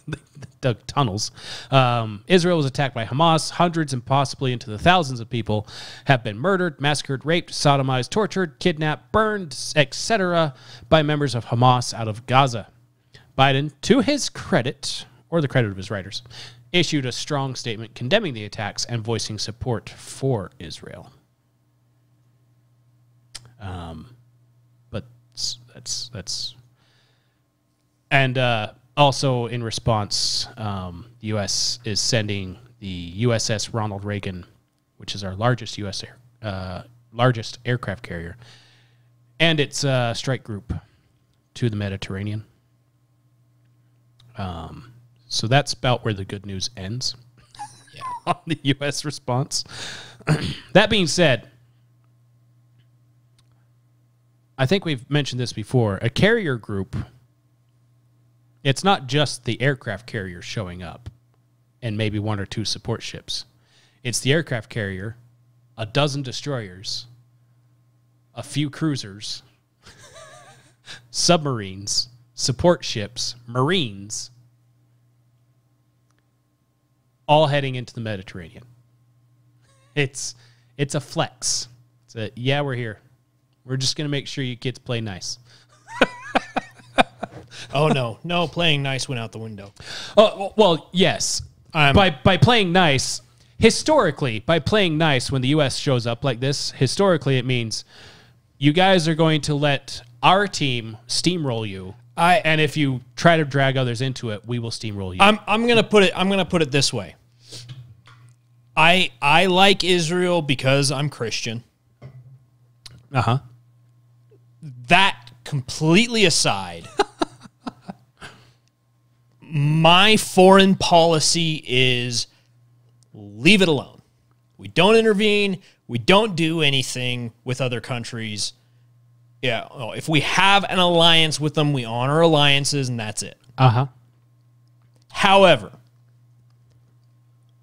They dug tunnels. Israel was attacked by Hamas. Hundreds and possibly into the thousands of people have been murdered, massacred, raped, sodomized, tortured, kidnapped, burned, etc. by members of Hamas out of Gaza. Biden, to his credit, or the credit of his writers, issued a strong statement condemning the attacks and voicing support for Israel. But that's and also in response, the U.S. is sending the USS Ronald Reagan, which is our largest largest aircraft carrier, and its strike group to the Mediterranean. So that's about where the good news ends. On the U.S. response. That being said, I think we've mentioned this before. A carrier group, it's not just the aircraft carrier showing up and maybe one or two support ships. It's the aircraft carrier, a dozen destroyers, a few cruisers, submarines, support ships, Marines, all heading into the Mediterranean. It's a flex. It's a, yeah, we're here. We're just going to make sure you kids play nice. Oh, no, playing nice went out the window. Oh, well, yes. By playing nice, historically, by playing nice when the U.S. shows up like this, historically it means you guys are going to let our team steamroll you. And if you try to drag others into it, we will steamroll you. I'm gonna put it this way. I like Israel because I'm Christian. Uh-huh. That completely aside, my foreign policy is leave it alone. We don't intervene. We don't do anything with other countries. Yeah, if we have an alliance with them, we honor alliances, and that's it. Uh-huh. However,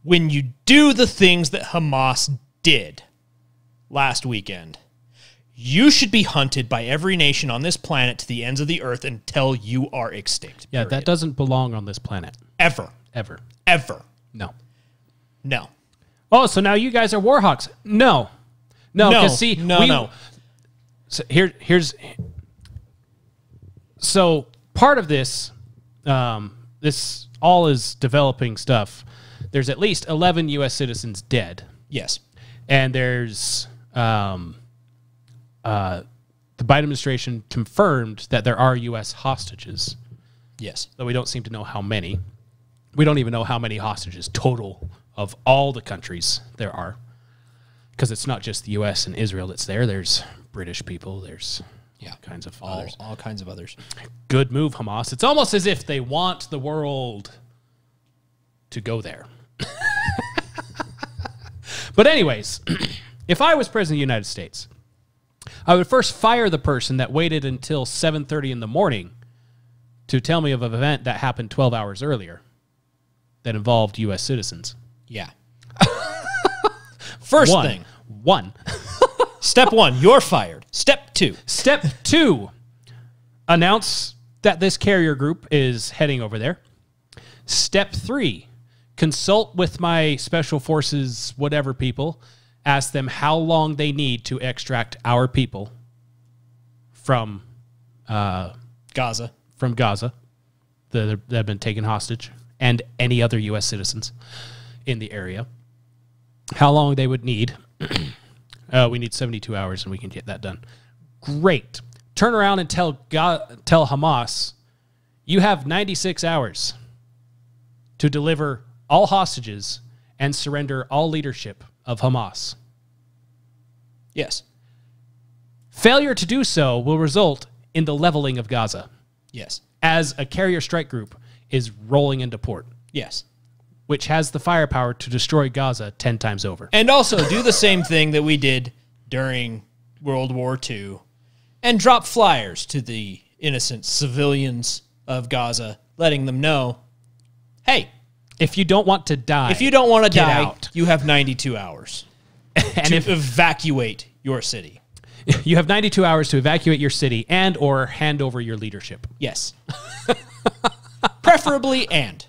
when you do the things that Hamas did last weekend, you should be hunted by every nation on this planet to the ends of the earth until you are extinct. Yeah, that doesn't belong on this planet. Ever. No. No. Oh, so now you guys are war hawks. No. So here's so part of this, this all is developing stuff. There's at least 11 U.S. citizens dead. Yes. And there's the Biden administration confirmed that there are U.S. hostages. Yes. Though we don't seem to know how many. We don't even know how many hostages total of all the countries there are. because it's not just the U.S. and Israel that's there. There's British people. There's kinds of others. All kinds of others. Good move, Hamas. It's almost as if they want the world to go there. But anyways, if I was president of the United States, I would first fire the person that waited until 7:30 in the morning to tell me of an event that happened 12 hours earlier that involved U.S. citizens. Yeah. First thing. Step 1, you're fired. Step 2. Step 2, announce that this carrier group is heading over there. Step 3, consult with my special forces, whatever people, ask them how long they need to extract our people from Gaza. From Gaza that have been taken hostage, and any other U.S. citizens in the area. How long they would need. We need 72 hours, and we can get that done. Great. Turn around and tell Hamas, you have 96 hours to deliver all hostages and surrender all leadership of Hamas. Yes. Failure to do so will result in the leveling of Gaza. Yes. As a carrier strike group is rolling into port. Yes. Which has the firepower to destroy Gaza 10 times over. And also do the same thing that we did during World War II and drop flyers to the innocent civilians of Gaza, letting them know, hey, if you don't want to die, out. You have 92 hours to evacuate your city. You have 92 hours to evacuate your city and or hand over your leadership. Yes. Preferably and.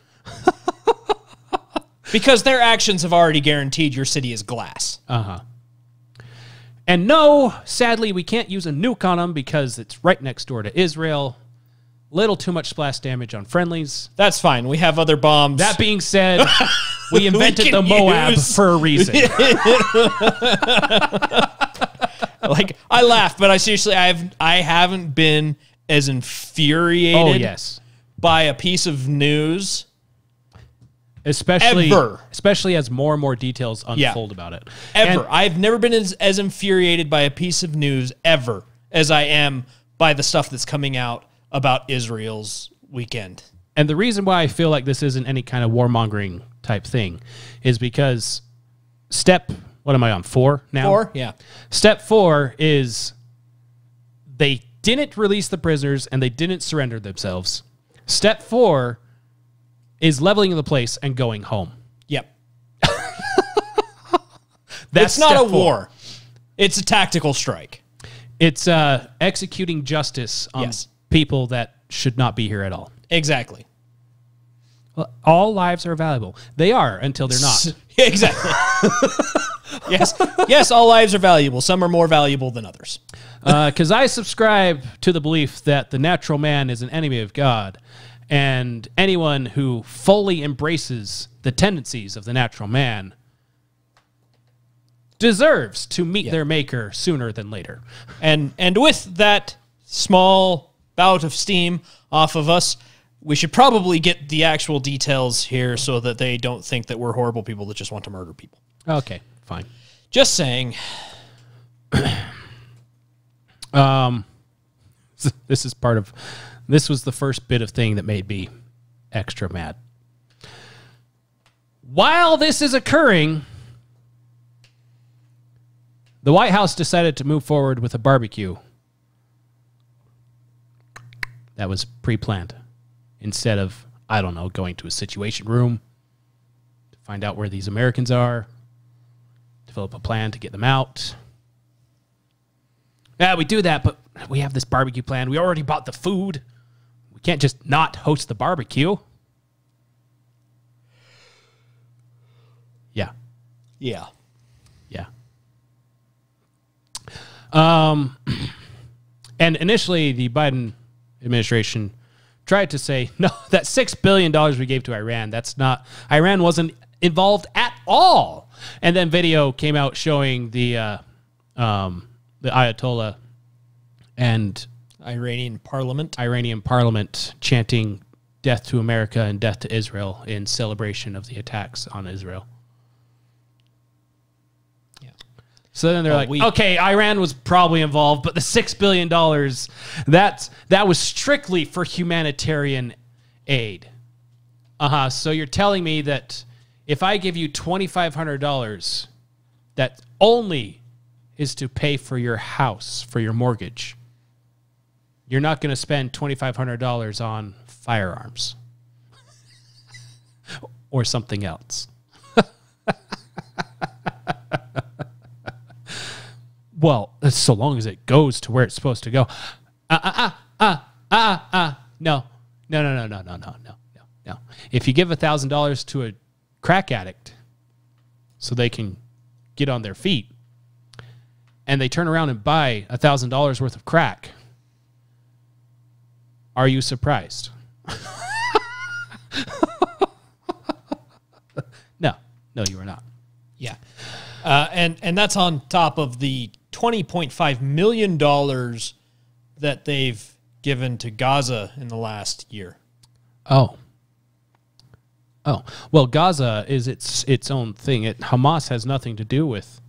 Because their actions have already guaranteed your city is glass. Uh-huh. And no, sadly, we can't use a nuke on them because it's right next door to Israel. Little too much splash damage on friendlies. That's fine. We have other bombs. That being said, we invented the Moab for a reason. Like, I laugh, but I seriously, I haven't been as infuriated by a piece of news especially as more and more details unfold about it. Ever. I've never been as infuriated by a piece of news ever as I am by the stuff that's coming out about Israel's weekend. And the reason why I feel like this isn't any kind of warmongering type thing is because what am I on, 4 now? 4, yeah. Step 4 is they didn't release the prisoners and they didn't surrender themselves. Step 4 is leveling the place and going home. Yep. It's not a war. It's a tactical strike. It's executing justice on people that should not be here at all. Exactly. Well, all lives are valuable. They are until they're not. Exactly. Yes, all lives are valuable. Some are more valuable than others. Because I subscribe to the belief that the natural man is an enemy of God. And anyone who fully embraces the tendencies of the natural man deserves to meet their maker sooner than later. And with that small bout of steam off of us, we should probably get the actual details here so that they don't think that we're horrible people that just want to murder people. Okay, fine. Just saying. This was the first bit of thing that made me extra mad. While this is occurring, the White House decided to move forward with a barbecue that was pre-planned instead of, I don't know, going to a situation room to find out where these Americans are, develop a plan to get them out. Yeah, we do that, but we have this barbecue plan. We already bought the food. We can't just not host the barbecue. Yeah. Yeah. Yeah. And initially, the Biden administration tried to say, no, that $6 billion we gave to Iran, Iran wasn't involved at all. And then video came out showing the Ayatollah and Iranian parliament chanting death to America and death to Israel in celebration of the attacks on Israel. Yeah. So then they're like, okay, Iran was probably involved, but the $6 billion, that was strictly for humanitarian aid. So you're telling me that if I give you $2,500, that only is to pay for your house, for your mortgage. You're not going to spend $2,500 on firearms or something else. Well, so long as it goes to where it's supposed to go. No. If you give $1,000 to a crack addict so they can get on their feet, and they turn around and buy $1,000 worth of crack, are you surprised? No, you are not. Yeah. And that's on top of the $20.5 million that they've given to Gaza in the last year. Oh. Well, Gaza is its own thing. Hamas has nothing to do with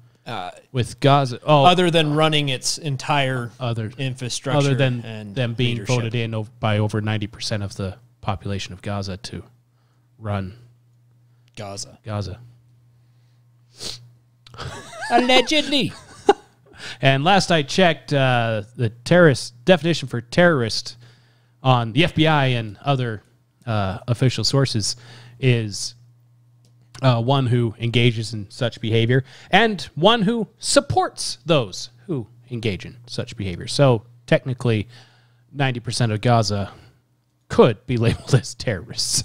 Gaza. Other than running its entire infrastructure. Other than and them being leadership. voted in by over 90% of the population of Gaza to run Gaza. Allegedly. And last I checked, the terrorist definition for terrorist on the FBI and other official sources is one who engages in such behavior and one who supports those who engage in such behavior. So technically, 90% of Gaza could be labeled as terrorists.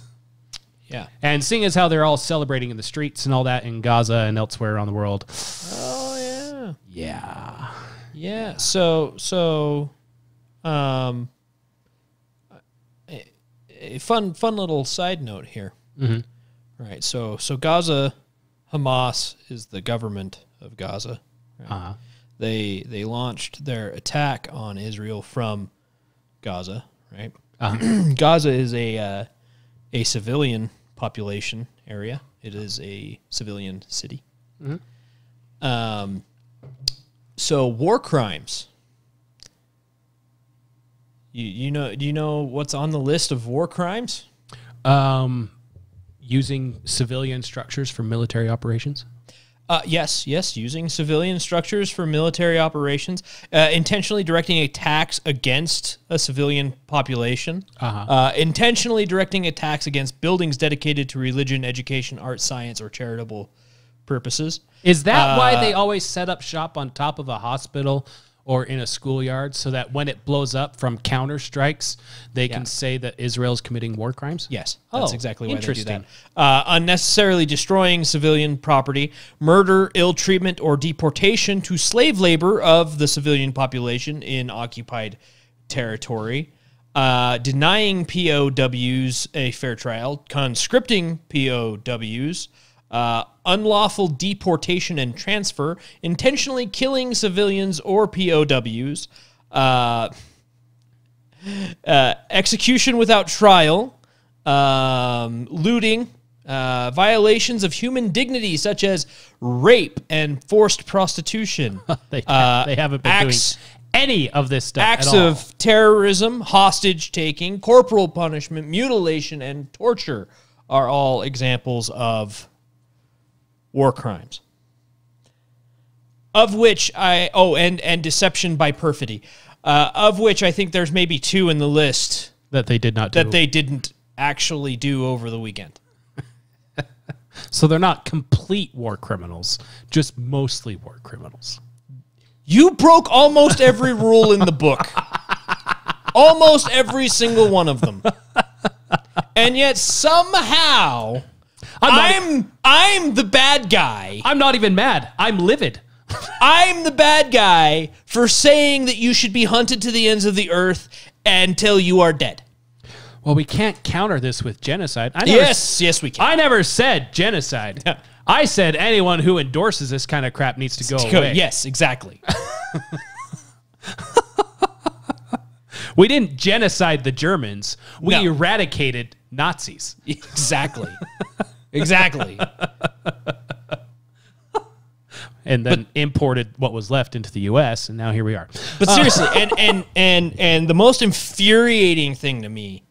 Yeah. And seeing as how they're all celebrating in the streets and all that in Gaza and elsewhere on the world. Oh, yeah. Yeah. So a fun little side note here. Mm-hmm. Right. So Gaza, Hamas is the government of Gaza. Right? Uh-huh. They launched their attack on Israel from Gaza. Right. Uh-huh. Gaza is a civilian population area. It is a civilian city. Mm-hmm. So war crimes. Do you know what's on the list of war crimes? Using civilian structures for military operations? Yes, using civilian structures for military operations, intentionally directing attacks against a civilian population, intentionally directing attacks against buildings dedicated to religion, education, art, science, or charitable purposes. Is that why they always set up shop on top of a hospital or in a schoolyard so that when it blows up from counter strikes, they can say that Israel's committing war crimes? Yes, that's exactly why they do interesting. that. Unnecessarily destroying civilian property, murder, ill treatment, or deportation to slave labor of the civilian population in occupied territory, denying POWs a fair trial, conscripting POWs, unlawful deportation and transfer, intentionally killing civilians or POWs, execution without trial, looting, violations of human dignity such as rape and forced prostitution. They haven't been doing any of this stuff acts at all. of terrorism, hostage taking, corporal punishment, mutilation, and torture are all examples of war crimes, of which and deception by perfidy, of which I think there's maybe 2 in the list that they did not do. That they didn't actually do over the weekend. So they're not complete war criminals, just mostly war criminals. You broke almost every rule in the book. Almost every single one of them. And yet somehow I'm the bad guy. I'm not even mad. I'm livid. I'm the bad guy for saying that you should be hunted to the ends of the earth until you are dead. Well, we can't counter this with genocide. Yes, we can. I never said genocide. Yeah. I said anyone who endorses this kind of crap needs to go away. Yes, exactly. We didn't genocide the Germans. We eradicated Nazis. Exactly. Exactly. and then imported what was left into the U.S., and now here we are. But seriously, and the most infuriating thing to me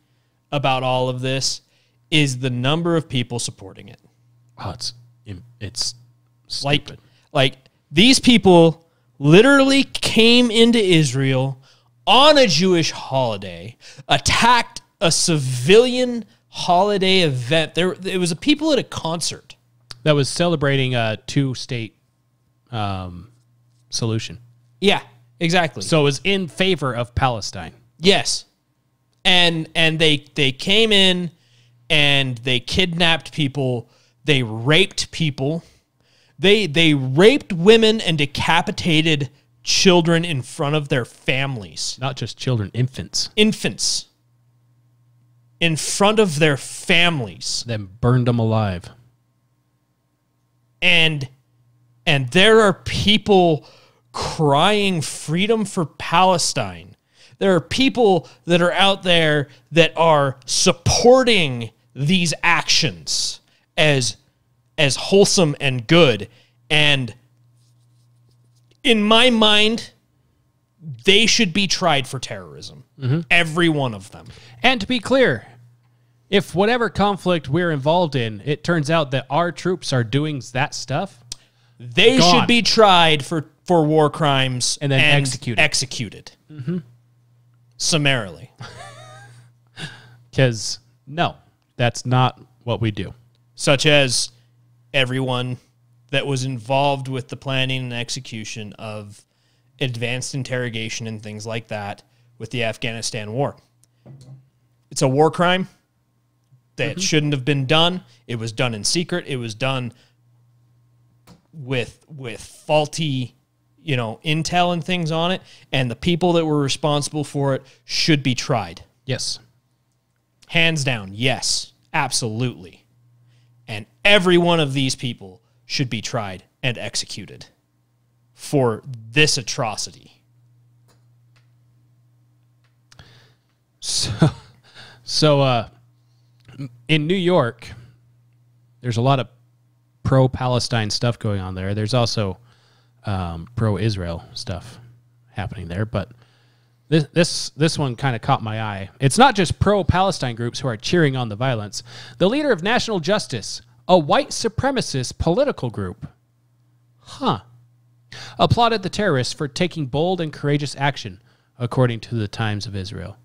about all of this is the number of people supporting it. Oh, it's stupid. Like these people literally came into Israel on a Jewish holiday, attacked a civilian holiday event. It was people at a concert that was celebrating a two-state solution. Yeah, exactly. So it was in favor of Palestine. Yes. And they came in and they kidnapped people, they raped people. They raped women and decapitated children in front of their families. Not just children, infants. Infants. In front of their families. Then burned them alive. And there are people crying freedom for Palestine. There are people that are out there that are supporting these actions as wholesome and good. And in my mind, they should be tried for terrorism. Mm-hmm. Every one of them. And to be clear, if whatever conflict we're involved in, it turns out that our troops are doing that stuff, they should be tried for war crimes and then executed. Mm-hmm. Summarily. Because, no, that's not what we do. Such as everyone that was involved with the planning and execution of advanced interrogation and things like that with the Afghanistan war. It's a war crime that shouldn't have been done. It was done in secret. It was done with faulty, intel and things on it, and the people that were responsible for it should be tried. Yes. Hands down, yes, absolutely. And every one of these people should be tried and executed for this atrocity. So in New York, there's a lot of pro-Palestine stuff going on there. There's also pro-Israel stuff happening there, but this one kind of caught my eye. It's not just pro-Palestine groups who are cheering on the violence. The leader of National Justice, a white supremacist political group, applauded the terrorists for taking bold and courageous action, according to the Times of Israel.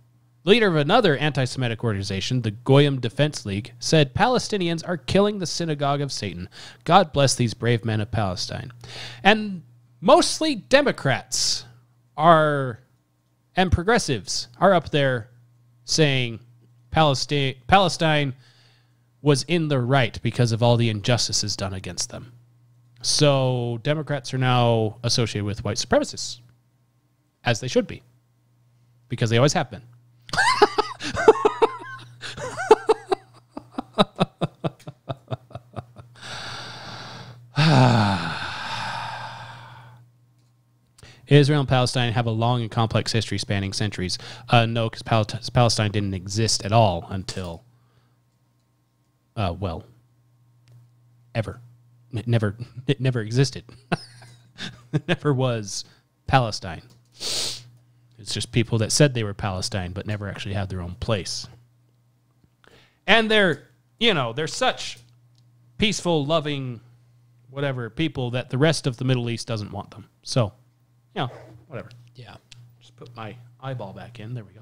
The leader of another anti-Semitic organization, the Goyim Defense League, said Palestinians are killing the synagogue of Satan. God bless these brave men of Palestine. And mostly Democrats and progressives are up there saying Palestine was in the right because of all the injustices done against them. So Democrats are now associated with white supremacists, as they should be, because they always have been. Israel and Palestine have a long and complex history spanning centuries. No, because Palestine didn't exist at all until, ever. It never existed. It never was Palestine. It's just people that said they were Palestine but never actually had their own place. And they're such peaceful, loving, whatever people that the rest of the Middle East doesn't want them. So, whatever. Yeah. Just put my eyeball back in. There we go.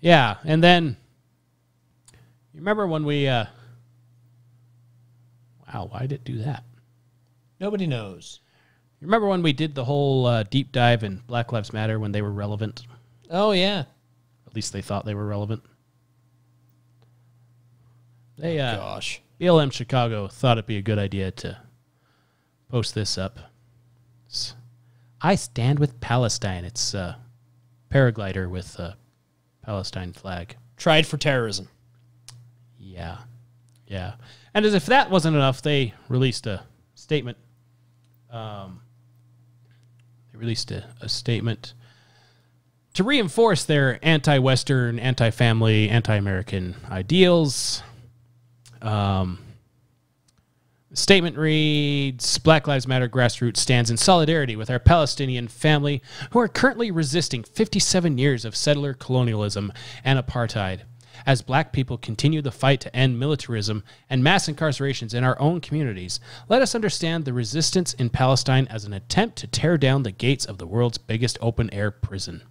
Yeah, and then you remember when we wow, why did it do that? Nobody knows. You remember when we did the whole deep dive in Black Lives Matter when they were relevant? Oh, yeah. At least they thought they were relevant. They, gosh. BLM Chicago thought it'd be a good idea to post this up. I stand with Palestine. It's a paraglider with a Palestine flag. Tried for terrorism. Yeah. Yeah. And as if that wasn't enough, they released a statement. They released a statement to reinforce their anti-Western, anti-family, anti-American ideals. The statement reads, Black Lives Matter grassroots stands in solidarity with our Palestinian family who are currently resisting 57 years of settler colonialism and apartheid. As black people continue the fight to end militarism and mass incarcerations in our own communities, let us understand the resistance in Palestine as an attempt to tear down the gates of the world's biggest open-air prison.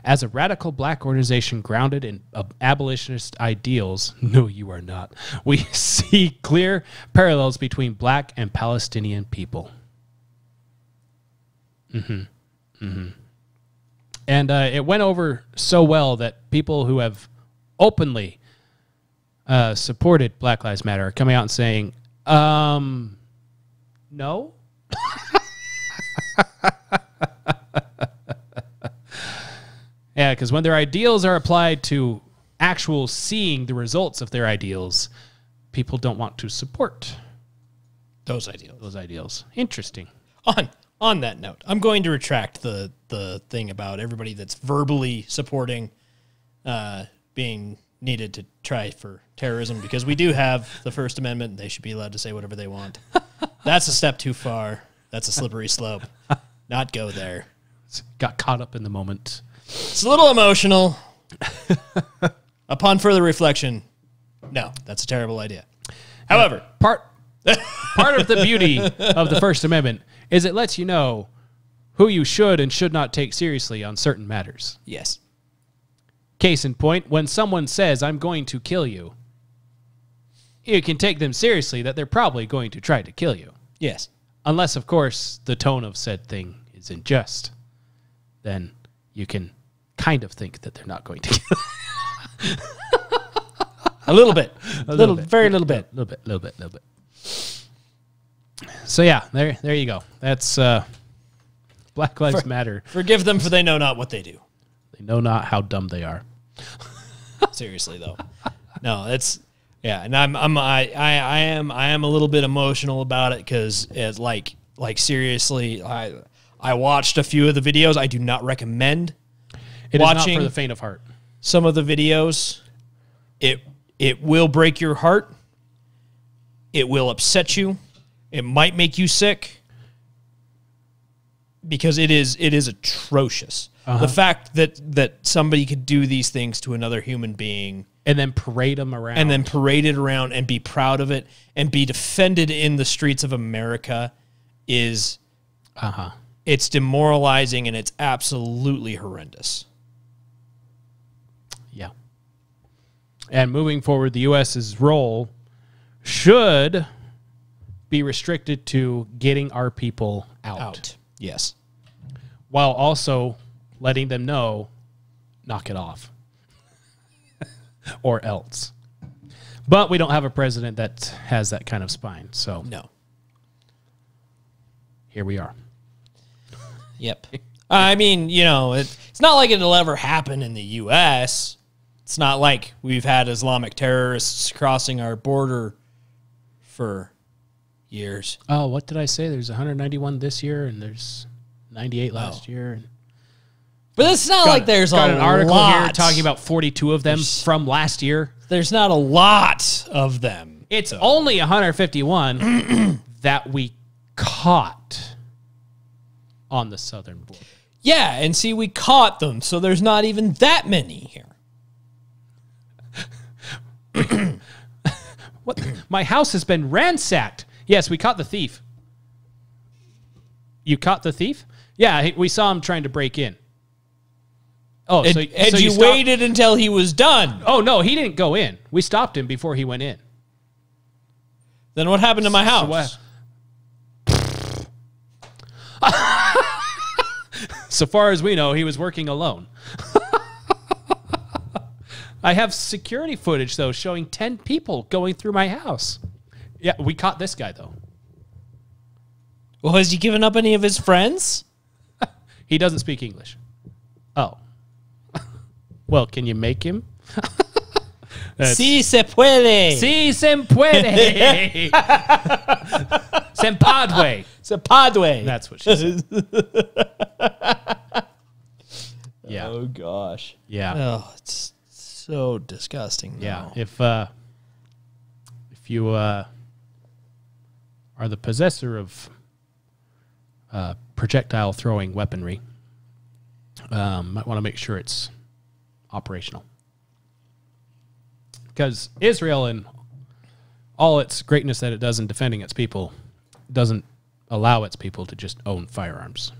As a radical black organization grounded in abolitionist ideals, no, you are not, we see clear parallels between black and Palestinian people. And it went over so well that people who have openly supported Black Lives Matter are coming out and saying, no? Yeah, because when their ideals are applied to actual seeing the results of their ideals, people don't want to support those ideals. Those ideals. Interesting. On that note, I'm going to retract the thing about everybody that's verbally supporting being needed to try for terrorism, because we do have the First Amendment and they should be allowed to say whatever they want. That's a step too far. That's a slippery slope. Not go there. Got caught up in the moment. It's a little emotional. Upon further reflection, no, that's a terrible idea. However, part of the beauty of the First Amendment is it lets you know who you should and should not take seriously on certain matters. Yes. Case in point, when someone says, I'm going to kill you, you can take them seriously that they're probably going to try to kill you. Yes. Unless, of course, the tone of said thing is unjust. Then you can kind of think that they're not going to kill you. A little bit. Very little bit. Little bit. So yeah, there you go. That's Black Lives Matter. Forgive them, for they know not what they do. They know not how dumb they are. Seriously though. No, it's and I am a little bit emotional about it, because it's like seriously, I watched a few of the videos. I do not recommend watching. Is not for the faint of heart. Some of the videos, it will break your heart. It will upset you. It might make you sick, because it is atrocious. The fact that somebody could do these things to another human being and then parade them around, and be proud of it and be defended in the streets of America is it's demoralizing, and it's absolutely horrendous. Yeah. And moving forward, the U.S.'s role should be restricted to getting our people out. Yes. While also letting them know, knock it off. Or else. But we don't have a president that has that kind of spine, so. No. Here we are. Yep. I mean, it's not like it'll ever happen in the U.S. It's not like we've had Islamic terrorists crossing our border for years. Oh, what did I say? There's 191 this year, and there's 98 last year. But it's not like there's got an article lot. here talking about 42 of them from last year. There's not a lot of them. It's only 151 that we caught on the southern border. Yeah, and see, we caught them, so there's not even that many here. What? My house has been ransacked. Yes, we caught the thief. You caught the thief? Yeah, we saw him trying to break in. Oh, so you waited until he was done. Oh, no, he didn't go in. We stopped him before he went in. Then what happened to my house? So far as we know, he was working alone. I have security footage, though, showing 10 people going through my house. Yeah, we caught this guy, though. Well, has he given up any of his friends? He doesn't speak English. Oh. Well, can you make him? Si se puede. Si se puede. Sempadwe. Sempadwe. That's what she said. Yeah. Oh gosh. Yeah. Oh, it's so disgusting. Yeah. Now. If you are the possessor of projectile throwing weaponry, might want to make sure it's operational. Because Israel, and all its greatness that it does in defending its people, doesn't allow its people to just own firearms.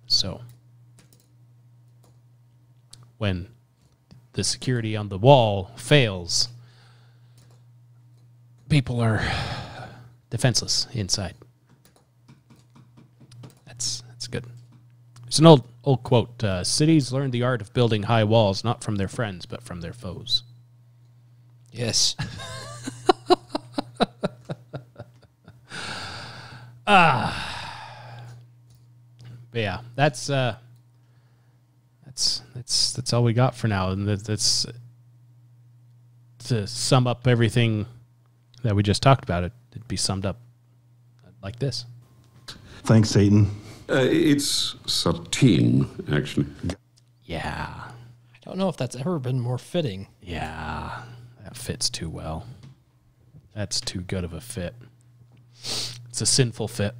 So when the security on the wall fails, people are defenseless inside. That's good. It's an old quote. Cities learn the art of building high walls not from their friends, but from their foes. Yes. But yeah, that's all we got for now, and that's to sum up everything that we just talked about. It'd be summed up like this. Thanks, Satan. It's subtle, actually. Yeah. I don't know if that's ever been more fitting. Yeah, that fits too well. That's too good of a fit. It's a sinful fit.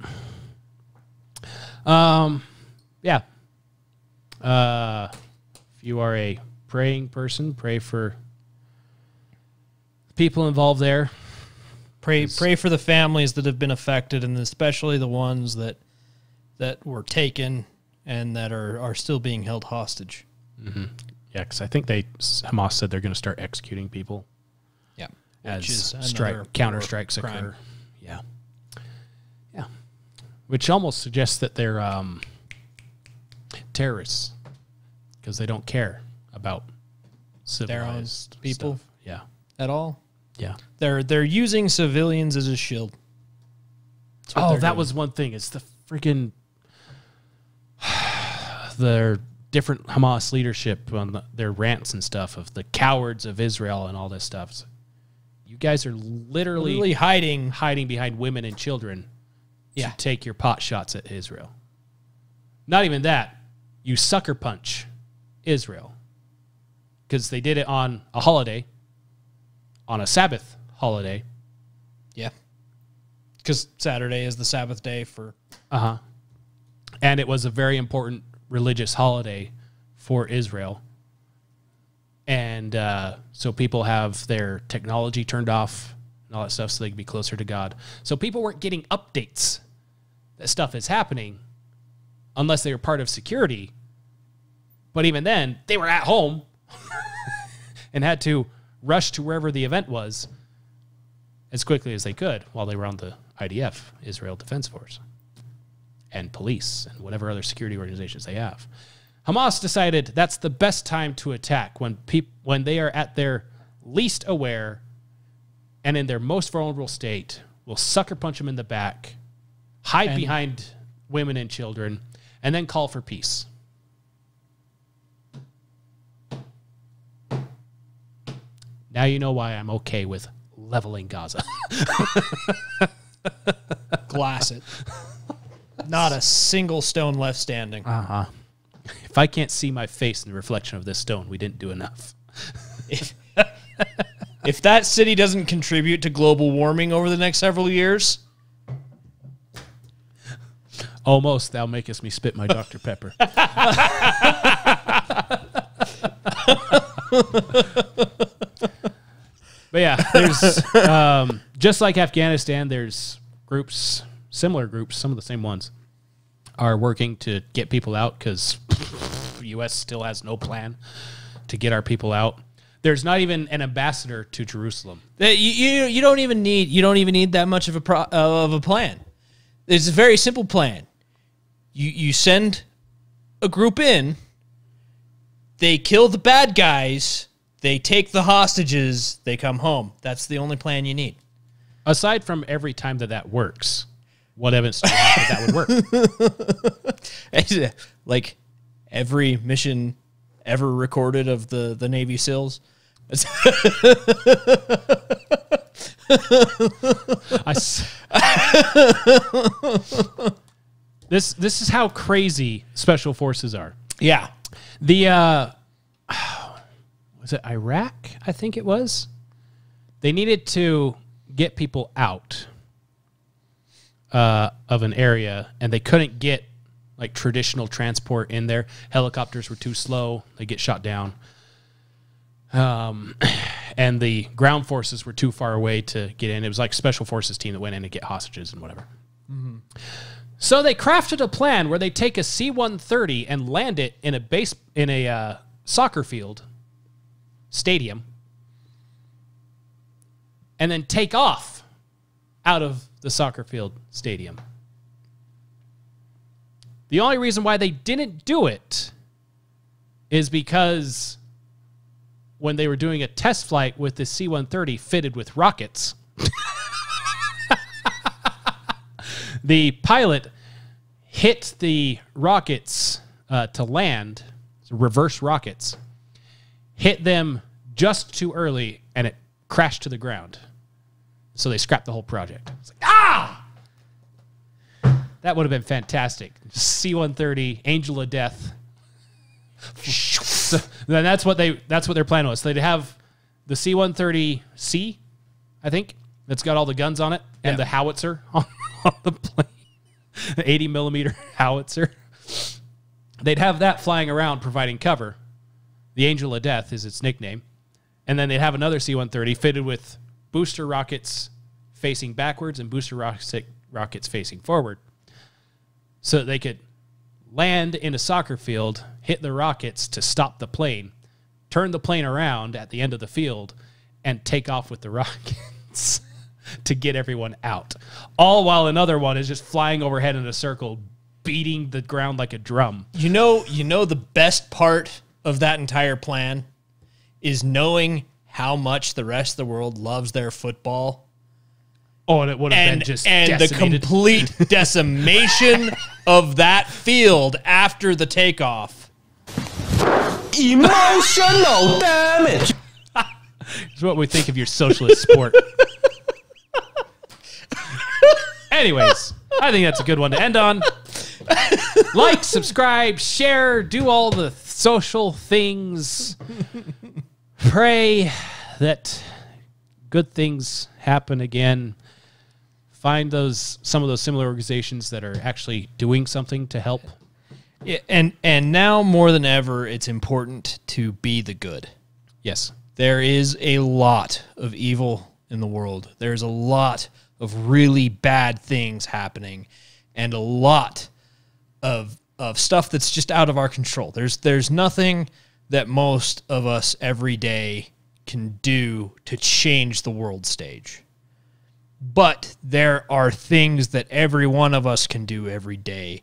Yeah. If you are a praying person, pray for the people involved there. Pray for the families that have been affected, and especially the ones that were taken and that are still being held hostage. Mm-hmm. Yeah, because I think Hamas said they're going to start executing people. Yeah, as counter-strikes occur. Yeah. Yeah. Which almost suggests that they're terrorists because they don't care about civilized people. Stuff. Yeah. At all. Yeah. They're using civilians as a shield. Oh, that was one thing. It's the freaking their different Hamas leadership on their rants and stuff of the cowards of Israel and all this stuff. So you guys are literally hiding behind women and children to take your pot shots at Israel. Not even that. You sucker punch Israel because they did it on a holiday, on a Sabbath holiday. Yeah. Because Saturday is the Sabbath day for... Uh-huh. And it was a very important religious holiday for Israel. And so people have their technology turned off and all that stuff so they can be closer to God. So people weren't getting updates that stuff is happening unless they were part of security. But even then, they were at home and had to rush to wherever the event was as quickly as they could while they were on the IDF, Israel Defense Force, and police and whatever other security organizations they have. Hamas decided that's the best time to attack when they are at their least aware and in their most vulnerable state. We'll sucker punch them in the back, hide behind women and children, and then call for peace. Now you know why I'm okay with leveling Gaza. Glass it. Not a single stone left standing. Uh-huh. If I can't see my face in the reflection of this stone, we didn't do enough. If that city doesn't contribute to global warming over the next several years... Almost, thou makest me spit my Dr. Pepper. But yeah, there's just like Afghanistan, there's groups, similar groups, some of the same ones, are working to get people out because the U.S. still has no plan to get our people out. There's not even an ambassador to Jerusalem. You don't even need that much of a plan. It's a very simple plan. You send a group in, they kill the bad guys, they take the hostages, they come home. That's the only plan you need. Aside from every time that works, what evidence do you have that would work? Like every mission ever recorded of the Navy SEALs. This is how crazy special forces are. Yeah. The was it Iraq? I think it was. They needed to get people out of an area, and they couldn't get like traditional transport in there. Helicopters were too slow; they get shot down. And the ground forces were too far away to get in. It was like special forces team that went in to get hostages and whatever. Mm-hmm. So they crafted a plan where they take a C-130 and land it in a soccer field stadium, and then take off out of the soccer field stadium. The only reason why they didn't do it is because when they were doing a test flight with the C-130 fitted with rockets, the pilot hit the rockets to land, reverse rockets, hit them just too early, and it crashed to the ground. So they scrapped the whole project. It's like, ah! That would have been fantastic. C-130, Angel of Death. So then that's what their plan was. So they'd have the C-130C, I think, that's got all the guns on it, and the howitzer on the plane, the 80 millimeter howitzer. They'd have that flying around providing cover. The Angel of Death is its nickname. And then they'd have another C-130 fitted with booster rockets facing backwards and booster rockets facing forward, so that they could land in a soccer field, hit the rockets to stop the plane, turn the plane around at the end of the field, and take off with the rockets to get everyone out. All while another one is just flying overhead in a circle, beating the ground like a drum. You know the best part of that entire plan is knowing how much the rest of the world loves their football. Oh, and it would have been just decimated. The complete decimation of that field after the takeoff. Emotional damage. It's what we think of your socialist sport. Anyways, I think that's a good one to end on. Like, subscribe, share, do all the social things. Pray that good things happen again. Find some of those similar organizations that are actually doing something to help. Yeah, and now more than ever, it's important to be the good. Yes. There is a lot of evil in the world. There's a lot of really bad things happening, and a lot of stuff that's just out of our control. There's nothing that most of us every day can do to change the world stage. But there are things that every one of us can do every day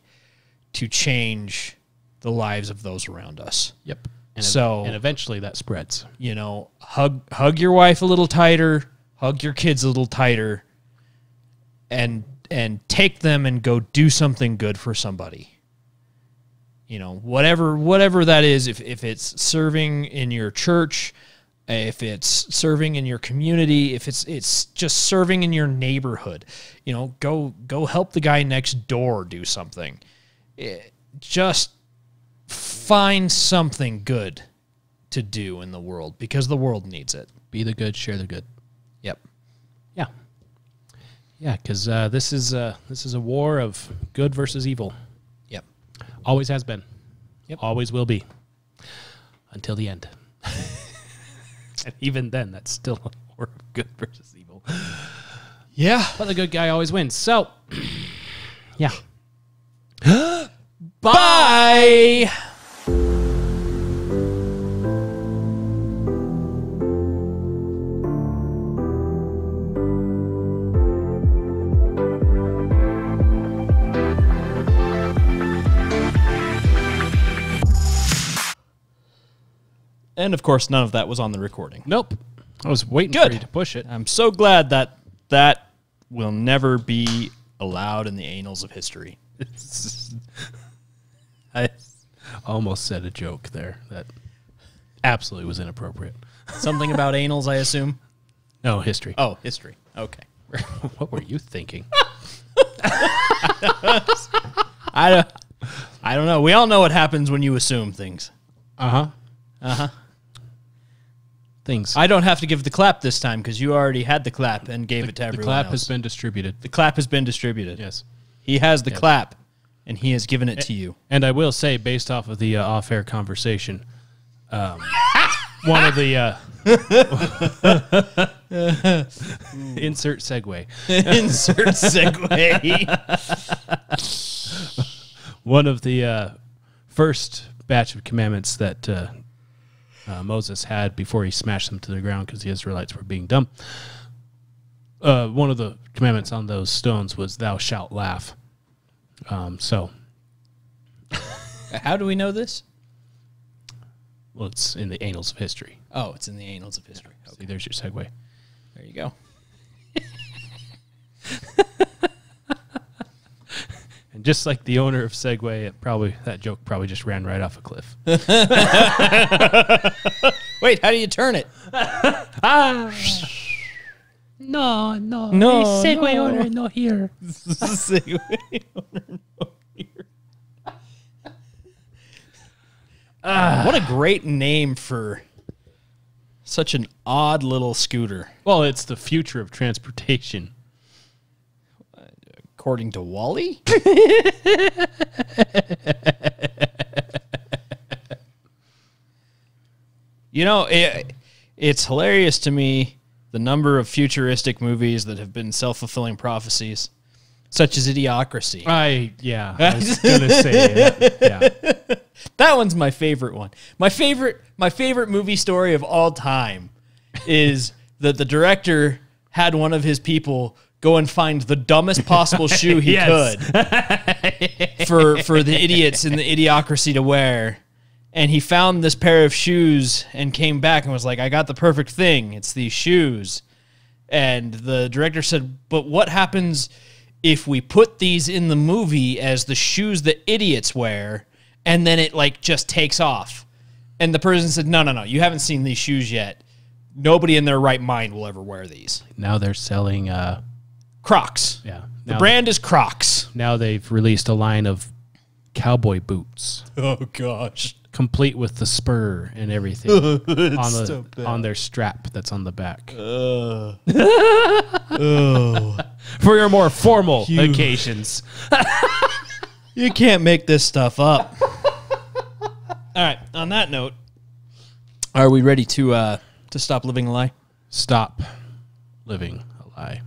to change the lives of those around us. Yep. And eventually that spreads. You know, hug your wife a little tighter, hug your kids a little tighter, and take them and go do something good for somebody. You know, whatever that is, if it's serving in your church, if it's serving in your community, if it's just serving in your neighborhood, you know, go help the guy next door do something. Just find something good to do in the world, because the world needs it. Be the good, share the good. Yep. Yeah. Yeah, because this is a war of good versus evil. Yep. Always has been. Yep. Always will be. Until the end. And even then, that's still a war of good versus evil. Yeah. But the good guy always wins. So, yeah. Bye! And, of course, none of that was on the recording. Nope. I was waiting for you to push it. I'm so glad that will never be allowed in the annals of history. I almost said a joke there that absolutely was inappropriate. Something about anals, I assume? No, history. Oh, history. Okay. What were you thinking? I don't know. We all know what happens when you assume things. Things. I don't have to give the clap this time because you already had the clap and gave it to everyone The clap else. has been distributed. The clap has been distributed. Yes. He has the clap, and he has given it to you. And I will say, based off of the off-air conversation, one of the insert segue. Insert segue. One of the first batch of commandments that Moses had before he smashed them to the ground because the Israelites were being dumb. One of the commandments on those stones was "Thou shalt laugh." So, how do we know this? Well, it's in the annals of history. Oh, it's in the annals of history. Okay. See, there's your segue. There you go. And just like the owner of Segway, that joke probably just ran right off a cliff. Wait, how do you turn it? No. Segway owner, no here. Segway owner, no here. What a great name for such an odd little scooter. Well, it's the future of transportation. According to Wally? You know, it's hilarious to me the number of futuristic movies that have been self-fulfilling prophecies, such as Idiocracy. I was going to say that. Yeah. That one's my favorite one. My favorite movie story of all time is that the director had one of his people go and find the dumbest possible shoe he could for the idiots in the Idiocracy to wear. And he found this pair of shoes and came back and was like, I got the perfect thing. It's these shoes. And the director said, but what happens if we put these in the movie as the shoes that idiots wear and then it like just takes off? And the person said, no, you haven't seen these shoes yet. Nobody in their right mind will ever wear these. Now they're selling Crocs. Yeah. The brand is Crocs. Now they've released a line of cowboy boots. Oh, gosh. Complete with the spur and everything on their strap that's on the back. For your more formal occasions. You can't make this stuff up. All right. On that note, are we ready to stop living a lie? Stop living a lie.